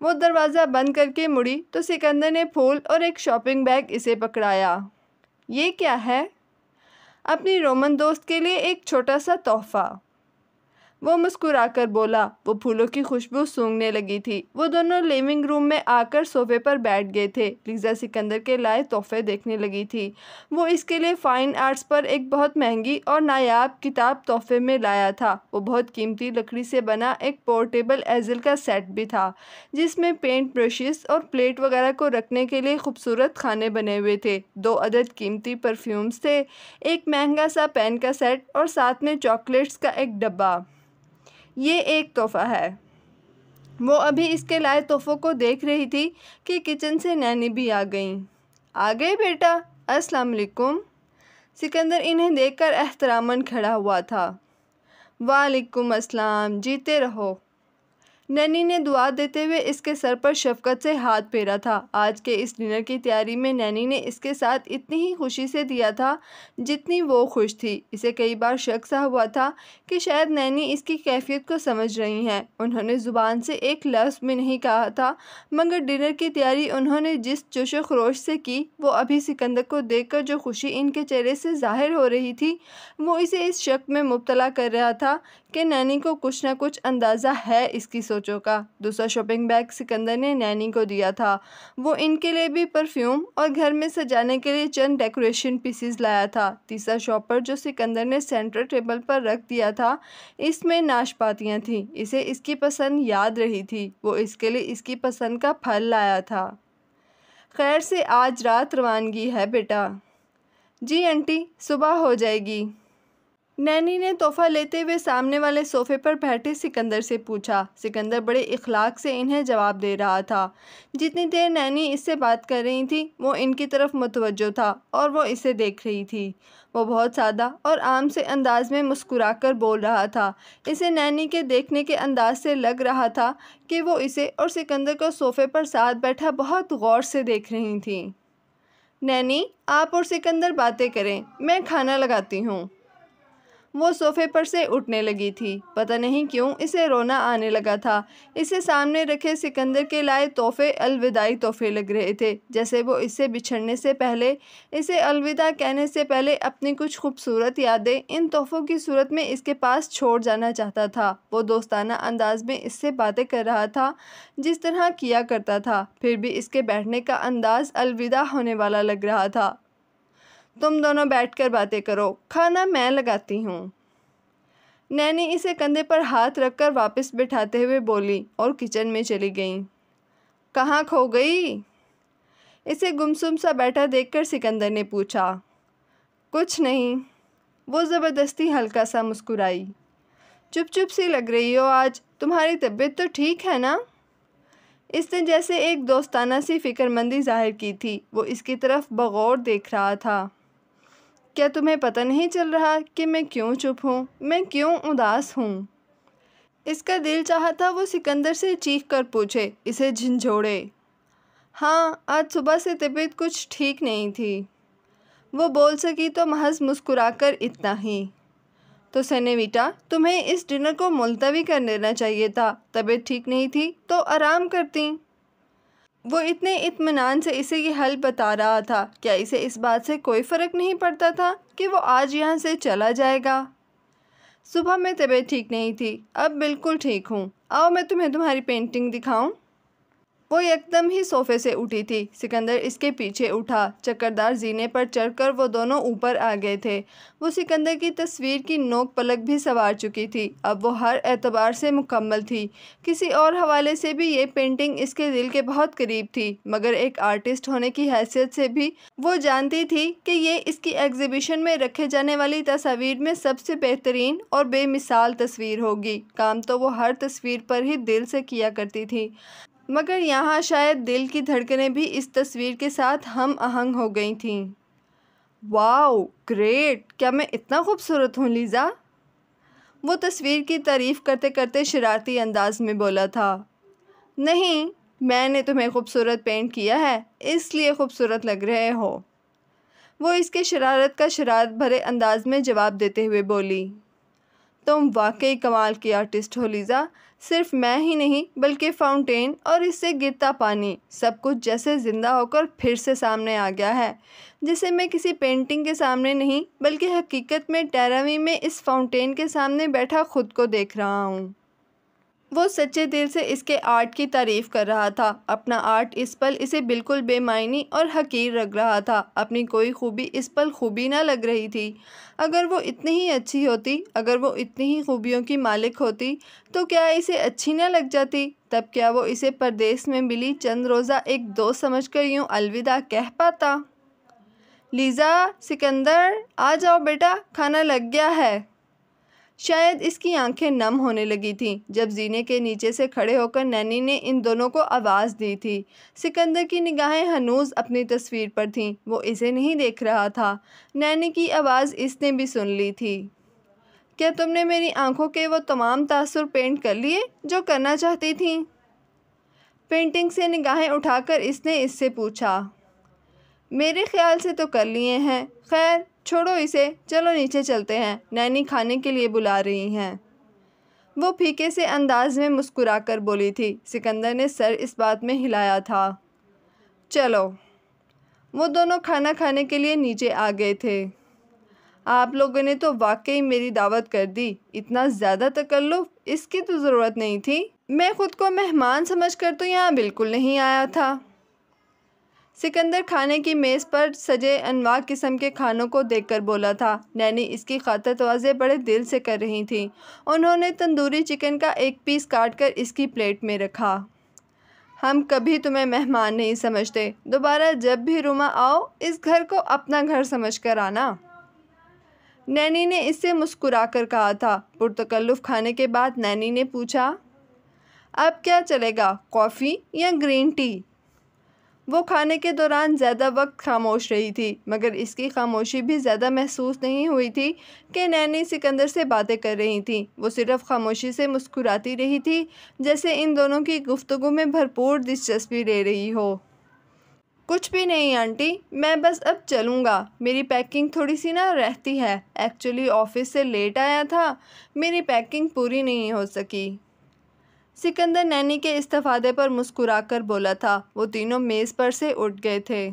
वो दरवाज़ा बंद करके मुड़ी तो सिकंदर ने फूल और एक शॉपिंग बैग इसे पकड़ाया। ये क्या है? अपनी रोमन दोस्त के लिए एक छोटा सा तोहफ़ा, वो मुस्कुराकर बोला। वो फूलों की खुशबू सूंघने लगी थी। वो दोनों लिविंग रूम में आकर सोफे पर बैठ गए थे। लीज़ा सिकंदर के लाए तोहफ़े देखने लगी थी। वो इसके लिए फ़ाइन आर्ट्स पर एक बहुत महंगी और नायाब किताब तोहफ़े में लाया था। वो बहुत कीमती लकड़ी से बना एक पोर्टेबल एज़ल का सेट भी था, जिसमें पेंट ब्रशेस और प्लेट वगैरह को रखने के लिए खूबसूरत खाने बने हुए थे। 2 अदद कीमती परफ्यूम्स थे, एक महंगा सा पेन का सेट और साथ में चॉकलेट्स का एक डब्बा। ये एक तोहफ़ा है। वो अभी इसके लाए तोहफ़ों को देख रही थी कि किचन से नैनी भी आ गईं। आ गए बेटा, अस्सलाम वालेकुम। सिकंदर इन्हें देखकर एहतरामन खड़ा हुआ था। वालेकुम अस्सलाम, जीते रहो। नैनी ने दुआ देते हुए इसके सर पर शफकत से हाथ फेरा था। आज के इस डिनर की तैयारी में नैनी ने इसके साथ इतनी ही खुशी से दिया था जितनी वो खुश थी। इसे कई बार शक सा हुआ था कि शायद नैनी इसकी कैफियत को समझ रही हैं। उन्होंने ज़ुबान से एक लफ्ज़ भी नहीं कहा था, मगर डिनर की तैयारी उन्होंने जिस जोशो खरोश से की, वो अभी सिकंदर को देखकर जो खुशी इनके चेहरे से ज़ाहिर हो रही थी, वो इसे इस शक में मुब्तला कर रहा था कि नैनी को कुछ ना कुछ अंदाज़ा है इसकी सोचों का। दूसरा शॉपिंग बैग सिकंदर ने नैनी को दिया था। वो इनके लिए भी परफ्यूम और घर में सजाने के लिए चंद डेकोरेशन पीसेस लाया था। तीसरा शॉपर जो सिकंदर ने सेंटर टेबल पर रख दिया था, इसमें नाशपातियाँ थीं। इसे इसकी पसंद याद रही थी। वो इसके लिए इसकी पसंद का फल लाया था। खैर से आज रात रवानगी है बेटा। जी आंटी, सुबह हो जाएगी। नैनी ने तोहफा लेते हुए सामने वाले सोफे पर बैठे सिकंदर से पूछा। सिकंदर बड़े इखलाक से इन्हें जवाब दे रहा था। जितनी देर नैनी इससे बात कर रही थी, वो इनकी तरफ मुतवज्जो था और वो इसे देख रही थी। वो बहुत सादा और आम से अंदाज में मुस्कुराकर बोल रहा था। इसे नैनी के देखने के अंदाज से लग रहा था कि वो इसे और सिकंदर को सोफे पर साथ बैठा बहुत गौर से देख रही थी। नैनी, आप और सिकंदर बातें करें, मैं खाना लगाती हूँ। वो सोफे पर से उठने लगी थी। पता नहीं क्यों इसे रोना आने लगा था। इसे सामने रखे सिकंदर के लाए तोहफे अलविदाई तोहफे लग रहे थे, जैसे वो इससे बिछड़ने से पहले, इसे अलविदा कहने से पहले अपनी कुछ खूबसूरत यादें इन तोहफों की सूरत में इसके पास छोड़ जाना चाहता था। वो दोस्ताना अंदाज में इससे बातें कर रहा था जिस तरह किया करता था, फिर भी इसके बैठने का अंदाज अलविदा होने वाला लग रहा था। तुम दोनों बैठकर बातें करो, खाना मैं लगाती हूँ। नैनी इसे कंधे पर हाथ रखकर वापस बिठाते हुए बोली और किचन में चली गई। कहाँ खो गई? इसे गुमसुम सा बैठा देखकर सिकंदर ने पूछा। कुछ नहीं। वो ज़बरदस्ती हल्का सा मुस्कुराई। चुप चुप सी लग रही हो आज, तुम्हारी तबीयत तो ठीक है ना? इसने जैसे एक दोस्ताना सी फिक्रमंदी जाहिर की थी। वो इसकी तरफ बगौर देख रहा था। क्या तुम्हें पता नहीं चल रहा कि मैं क्यों चुप हूँ, मैं क्यों उदास हूँ? इसका दिल चाहता वो सिकंदर से चीख कर पूछे, इसे झंझोड़े। हाँ, आज सुबह से तबीयत कुछ ठीक नहीं थी। वो बोल सकी तो महज मुस्कुराकर इतना ही। तो सेनेविटा, तुम्हें इस डिनर को मुलतवी कर देना चाहिए था। तबीयत ठीक नहीं थी तो आराम करती। वो इतने इत्मीनान से इसे ये हल बता रहा था। क्या इसे इस बात से कोई फ़र्क नहीं पड़ता था कि वो आज यहाँ से चला जाएगा? सुबह में तबीयत ठीक नहीं थी, अब बिल्कुल ठीक हूँ। आओ मैं तुम्हें तुम्हारी पेंटिंग दिखाऊं। वो एकदम ही सोफे से उठी थी। सिकंदर इसके पीछे उठा। चक्करदार जीने पर चढ़कर वो दोनों ऊपर आ गए थे। वो सिकंदर की तस्वीर की नोक पलक भी सवार चुकी थी। अब वो हर एतबार से मुकम्मल थी। किसी और हवाले से भी ये पेंटिंग इसके दिल के बहुत करीब थी, मगर एक आर्टिस्ट होने की हैसियत से भी वो जानती थी कि ये इसकी एग्जीबिशन में रखे जाने वाली तस्वीर में सबसे बेहतरीन और बेमिसाल तस्वीर होगी। काम तो वो हर तस्वीर पर ही दिल से किया करती थी, मगर यहाँ शायद दिल की धड़कनें भी इस तस्वीर के साथ हम आहंग हो गई थीं। Wow, great! क्या मैं इतना खूबसूरत हूँ लीज़ा? वो तस्वीर की तारीफ़ करते करते शरारती अंदाज में बोला था। नहीं, मैंने तुम्हें खूबसूरत पेंट किया है, इसलिए खूबसूरत लग रहे हो। वो इसके शरारत का शरारत भरे अंदाज में जवाब देते हुए बोली। तुम वाकई कमाल की आर्टिस्ट हो लीज़ा। सिर्फ मैं ही नहीं बल्कि फाउंटेन और इससे गिरता पानी, सब कुछ जैसे ज़िंदा होकर फिर से सामने आ गया है, जिसे मैं किसी पेंटिंग के सामने नहीं बल्कि हकीकत में टेरावी में इस फाउंटेन के सामने बैठा खुद को देख रहा हूँ। वो सच्चे दिल से इसके आर्ट की तारीफ़ कर रहा था। अपना आर्ट इस पल इसे बिल्कुल बेमायनी और हकीर लग रहा था। अपनी कोई खूबी इस पल खूबी ना लग रही थी। अगर वो इतनी ही अच्छी होती, अगर वो इतनी ही खूबियों की मालिक होती, तो क्या इसे अच्छी ना लग जाती? तब क्या वो इसे परदेश में मिली चंद रोज़ा एक दोस्त समझकर यूँ अलविदा कह पाता? लीज़ा, सिकंदर, आ जाओ बेटा, खाना लग गया है। शायद इसकी आंखें नम होने लगी थीं जब जीने के नीचे से खड़े होकर नैनी ने इन दोनों को आवाज़ दी थी। सिकंदर की निगाहें हनूज़ अपनी तस्वीर पर थीं। वो इसे नहीं देख रहा था। नैनी की आवाज़ इसने भी सुन ली थी। क्या तुमने मेरी आंखों के वो तमाम तासुर पेंट कर लिए जो करना चाहती थीं? पेंटिंग से निगाहें उठाकर इसने इससे पूछा। मेरे ख्याल से तो कर लिए हैं। खैर छोड़ो इसे, चलो नीचे चलते हैं, नैनी खाने के लिए बुला रही हैं। वो फीके से अंदाज में मुस्कुराकर बोली थी। सिकंदर ने सर इस बात में हिलाया था। चलो। वो दोनों खाना खाने के लिए नीचे आ गए थे। आप लोगों ने तो वाकई मेरी दावत कर दी। इतना ज़्यादा तकल्लुफ़, इसकी तो ज़रूरत नहीं थी। मैं ख़ुद को मेहमान समझकर तो यहाँ बिल्कुल नहीं आया था। सिकंदर खाने की मेज़ पर सजे अनवा किस्म के खानों को देखकर बोला था। नैनी इसकी खातिर तवाज़े बड़े दिल से कर रही थी। उन्होंने तंदूरी चिकन का एक पीस काटकर इसकी प्लेट में रखा। हम कभी तुम्हें मेहमान नहीं समझते। दोबारा जब भी रुमा आओ, इस घर को अपना घर समझकर आना। नैनी ने इससे मुस्कुराकर कहा था। पुरतकल्लुफ़ खाने के बाद नैनी ने पूछा, अब क्या चलेगा, कॉफ़ी या ग्रीन टी? वो खाने के दौरान ज़्यादा वक्त खामोश रही थी, मगर इसकी खामोशी भी ज़्यादा महसूस नहीं हुई थी कि नैनी सिकंदर से बातें कर रही थी। वो सिर्फ़ खामोशी से मुस्कुराती रही थी, जैसे इन दोनों की गुफ्तगू में भरपूर दिलचस्पी ले रही हो। कुछ भी नहीं आंटी, मैं बस अब चलूँगा। मेरी पैकिंग थोड़ी सी ना रहती है। एक्चुअली ऑफ़िस से लेट आया था, मेरी पैकिंग पूरी नहीं हो सकी। सिकंदर नैनी के इस्तीफ़ादे पर मुस्कुराकर बोला था। वो तीनों मेज़ पर से उठ गए थे।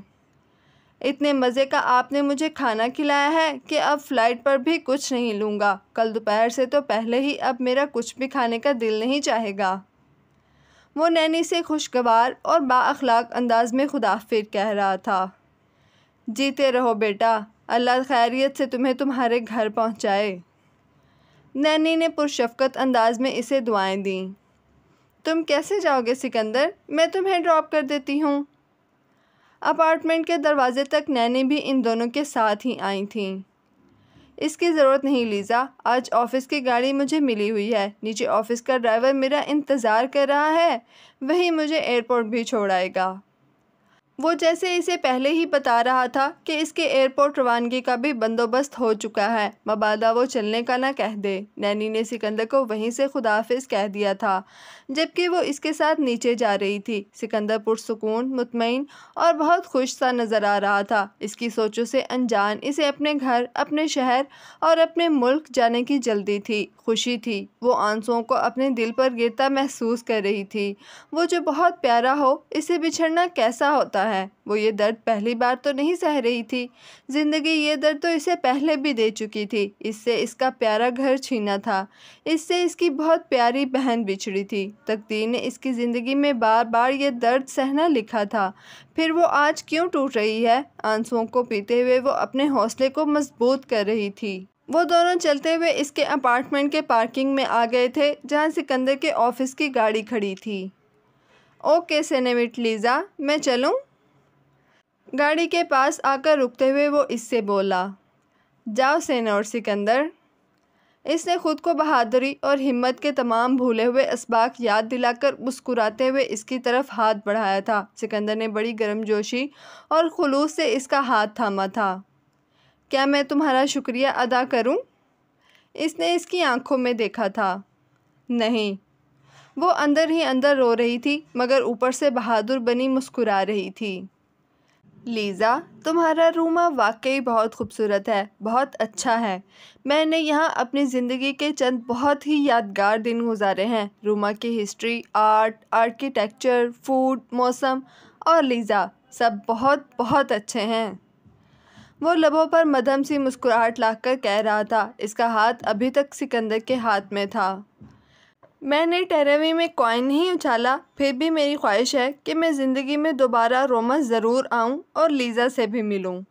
इतने मज़े का आपने मुझे खाना खिलाया है कि अब फ़्लाइट पर भी कुछ नहीं लूँगा। कल दोपहर से तो पहले ही अब मेरा कुछ भी खाने का दिल नहीं चाहेगा। वो नैनी से खुशगवार और बाअखलाक अंदाज में खुदाफिर कह रहा था। जीते रहो बेटा, अल्लाह खैरियत से तुम्हें तुम्हारे घर पहुँचाए। नैनी ने पुरशफ़क़त अंदाज में इसे दुआएं दीं। तुम कैसे जाओगे सिकंदर? मैं तुम्हें ड्रॉप कर देती हूँ। अपार्टमेंट के दरवाजे तक नैनी भी इन दोनों के साथ ही आई थीं। इसकी ज़रूरत नहीं लीज़ा, आज ऑफ़िस की गाड़ी मुझे मिली हुई है। नीचे ऑफ़िस का ड्राइवर मेरा इंतज़ार कर रहा है, वही मुझे एयरपोर्ट भी छोड़ आएगा। वो जैसे इसे पहले ही बता रहा था कि इसके एयरपोर्ट रवानगी का भी बंदोबस्त हो चुका है, मबादा वो चलने का ना कह दे। नैनी ने सिकंदर को वहीं से खुदाफिज कह दिया था, जबकि वो इसके साथ नीचे जा रही थी। सिकंदर पुरसुकून, मुतमईन और बहुत खुश सा नज़र आ रहा था। इसकी सोचों से अनजान इसे अपने घर, अपने शहर और अपने मुल्क जाने की जल्दी थी, खुशी थी। वो आंसुओं को अपने दिल पर गिरता महसूस कर रही थी। वो जो बहुत प्यारा हो, इसे बिछड़ना कैसा होता है। वो ये दर्द पहली बार तो नहीं सह रही थी। ज़िंदगी ये दर्द तो इसे पहले भी दे चुकी थी। इससे इसका प्यारा घर छीना था, इससे इसकी बहुत प्यारी बहन बिछड़ी थी। तकदीर ने इसकी ज़िंदगी में बार बार ये दर्द सहना लिखा था, फिर वो आज क्यों टूट रही है? आंसुओं को पीते हुए वो अपने हौसले को मजबूत कर रही थी। वो दोनों चलते हुए इसके अपार्टमेंट के पार्किंग में आ गए थे, जहाँ सिकंदर के ऑफिस की गाड़ी खड़ी थी। ओके सेनेविट लीज़ा, मैं चलूँ? गाड़ी के पास आकर रुकते हुए वो इससे बोला। जाओ सेनोर सिकंदर। इसने खुद को बहादुरी और हिम्मत के तमाम भूले हुए असबाक याद दिलाकर मुस्कुराते हुए इसकी तरफ हाथ बढ़ाया था। सिकंदर ने बड़ी गर्मजोशी और खुलूस से इसका हाथ थामा था। क्या मैं तुम्हारा शुक्रिया अदा करूं? इसने इसकी आंखों में देखा था। नहीं। वो अंदर ही अंदर रो रही थी, मगर ऊपर से बहादुर बनी मुस्कुरा रही थी। लीज़ा, तुम्हारा रूमा वाकई बहुत खूबसूरत है, बहुत अच्छा है। मैंने यहाँ अपनी ज़िंदगी के चंद बहुत ही यादगार दिन गुजारे हैं। रूमा की हिस्ट्री, आर्ट, आर्किटेक्चर, फूड, मौसम और लीज़ा सब बहुत बहुत अच्छे हैं। वो लबों पर मध्यम सी मुस्कुराहट लाकर कह रहा था। इसका हाथ अभी तक सिकंदर के हाथ में था। मैंने टेरेवी में कॉइन नहीं उछाला, फिर भी मेरी ख्वाहिश है कि मैं ज़िंदगी में दोबारा रोमा ज़रूर आऊं और लीज़ा से भी मिलूं।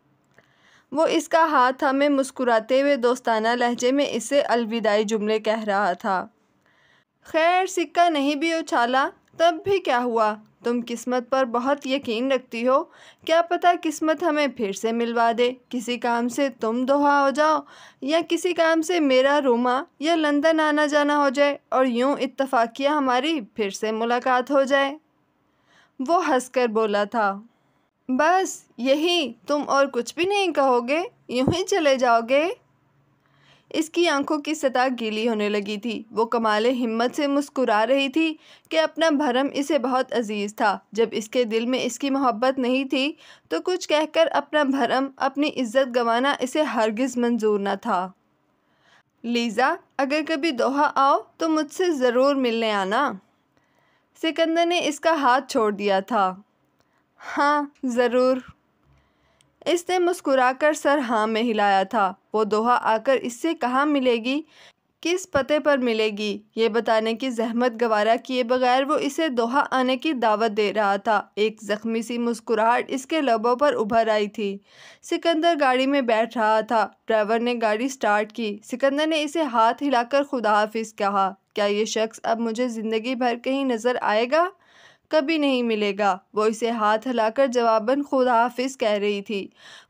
वो इसका हाथ हमें मुस्कुराते हुए दोस्ताना लहजे में इससे अलविदाई जुमले कह रहा था। खैर, सिक्का नहीं भी उछाला तब भी क्या हुआ? तुम किस्मत पर बहुत यकीन रखती हो। क्या पता किस्मत हमें फिर से मिलवा दे। किसी काम से तुम दोहा हो जाओ या किसी काम से मेरा रूमा या लंदन आना जाना हो जाए और यूं इत्तफाकिया हमारी फिर से मुलाकात हो जाए। वो हंसकर बोला था। बस यही? तुम और कुछ भी नहीं कहोगे? यूं ही चले जाओगे? इसकी आंखों की सतह गीली होने लगी थी। वो कमाले हिम्मत से मुस्कुरा रही थी कि अपना भरम इसे बहुत अजीज था। जब इसके दिल में इसकी मोहब्बत नहीं थी तो कुछ कहकर अपना भरम, अपनी इज्जत गंवाना इसे हरगिज मंजूर न था। लीज़ा, अगर कभी दोहा आओ तो मुझसे ज़रूर मिलने आना। सिकंदर ने इसका हाथ छोड़ दिया था। हाँ ज़रूर। इसने मुस्कुराकर सर हाँ में हिलाया था। वो दोहा आकर इससे कहाँ मिलेगी, किस पते पर मिलेगी, ये बताने की जहमत गवारा किए बगैर वो इसे दोहा आने की दावत दे रहा था। एक जख्मी सी मुस्कुराहट इसके लबों पर उभर आई थी। सिकंदर गाड़ी में बैठ रहा था। ड्राइवर ने गाड़ी स्टार्ट की। सिकंदर ने इसे हाथ हिलाकर खुदा हाफिज कहा। क्या ये शख्स अब मुझे ज़िंदगी भर कहीं नज़र आएगा? कभी नहीं मिलेगा। वो इसे हाथ हिलाकर जवाबन खुदा हाफिज कह रही थी।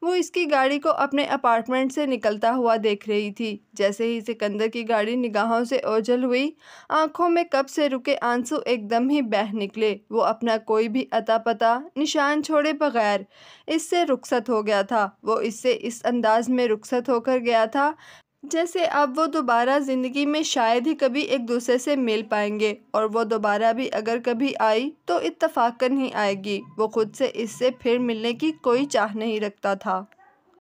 वो इसकी गाड़ी को अपने अपार्टमेंट से निकलता हुआ देख रही थी। जैसे ही सिकंदर की गाड़ी निगाहों से ओझल हुई, आंखों में कब से रुके आंसू एकदम ही बह निकले। वो अपना कोई भी अता पता निशान छोड़े बगैर इससे रुखसत हो गया था। वो इससे इस अंदाज में रुखसत होकर गया था जैसे अब वो दोबारा ज़िंदगी में शायद ही कभी एक दूसरे से मिल पाएंगे, और वो दोबारा भी अगर कभी आई तो इत्तफाकन ही आएगी। वो खुद से इससे फिर मिलने की कोई चाह नहीं रखता था।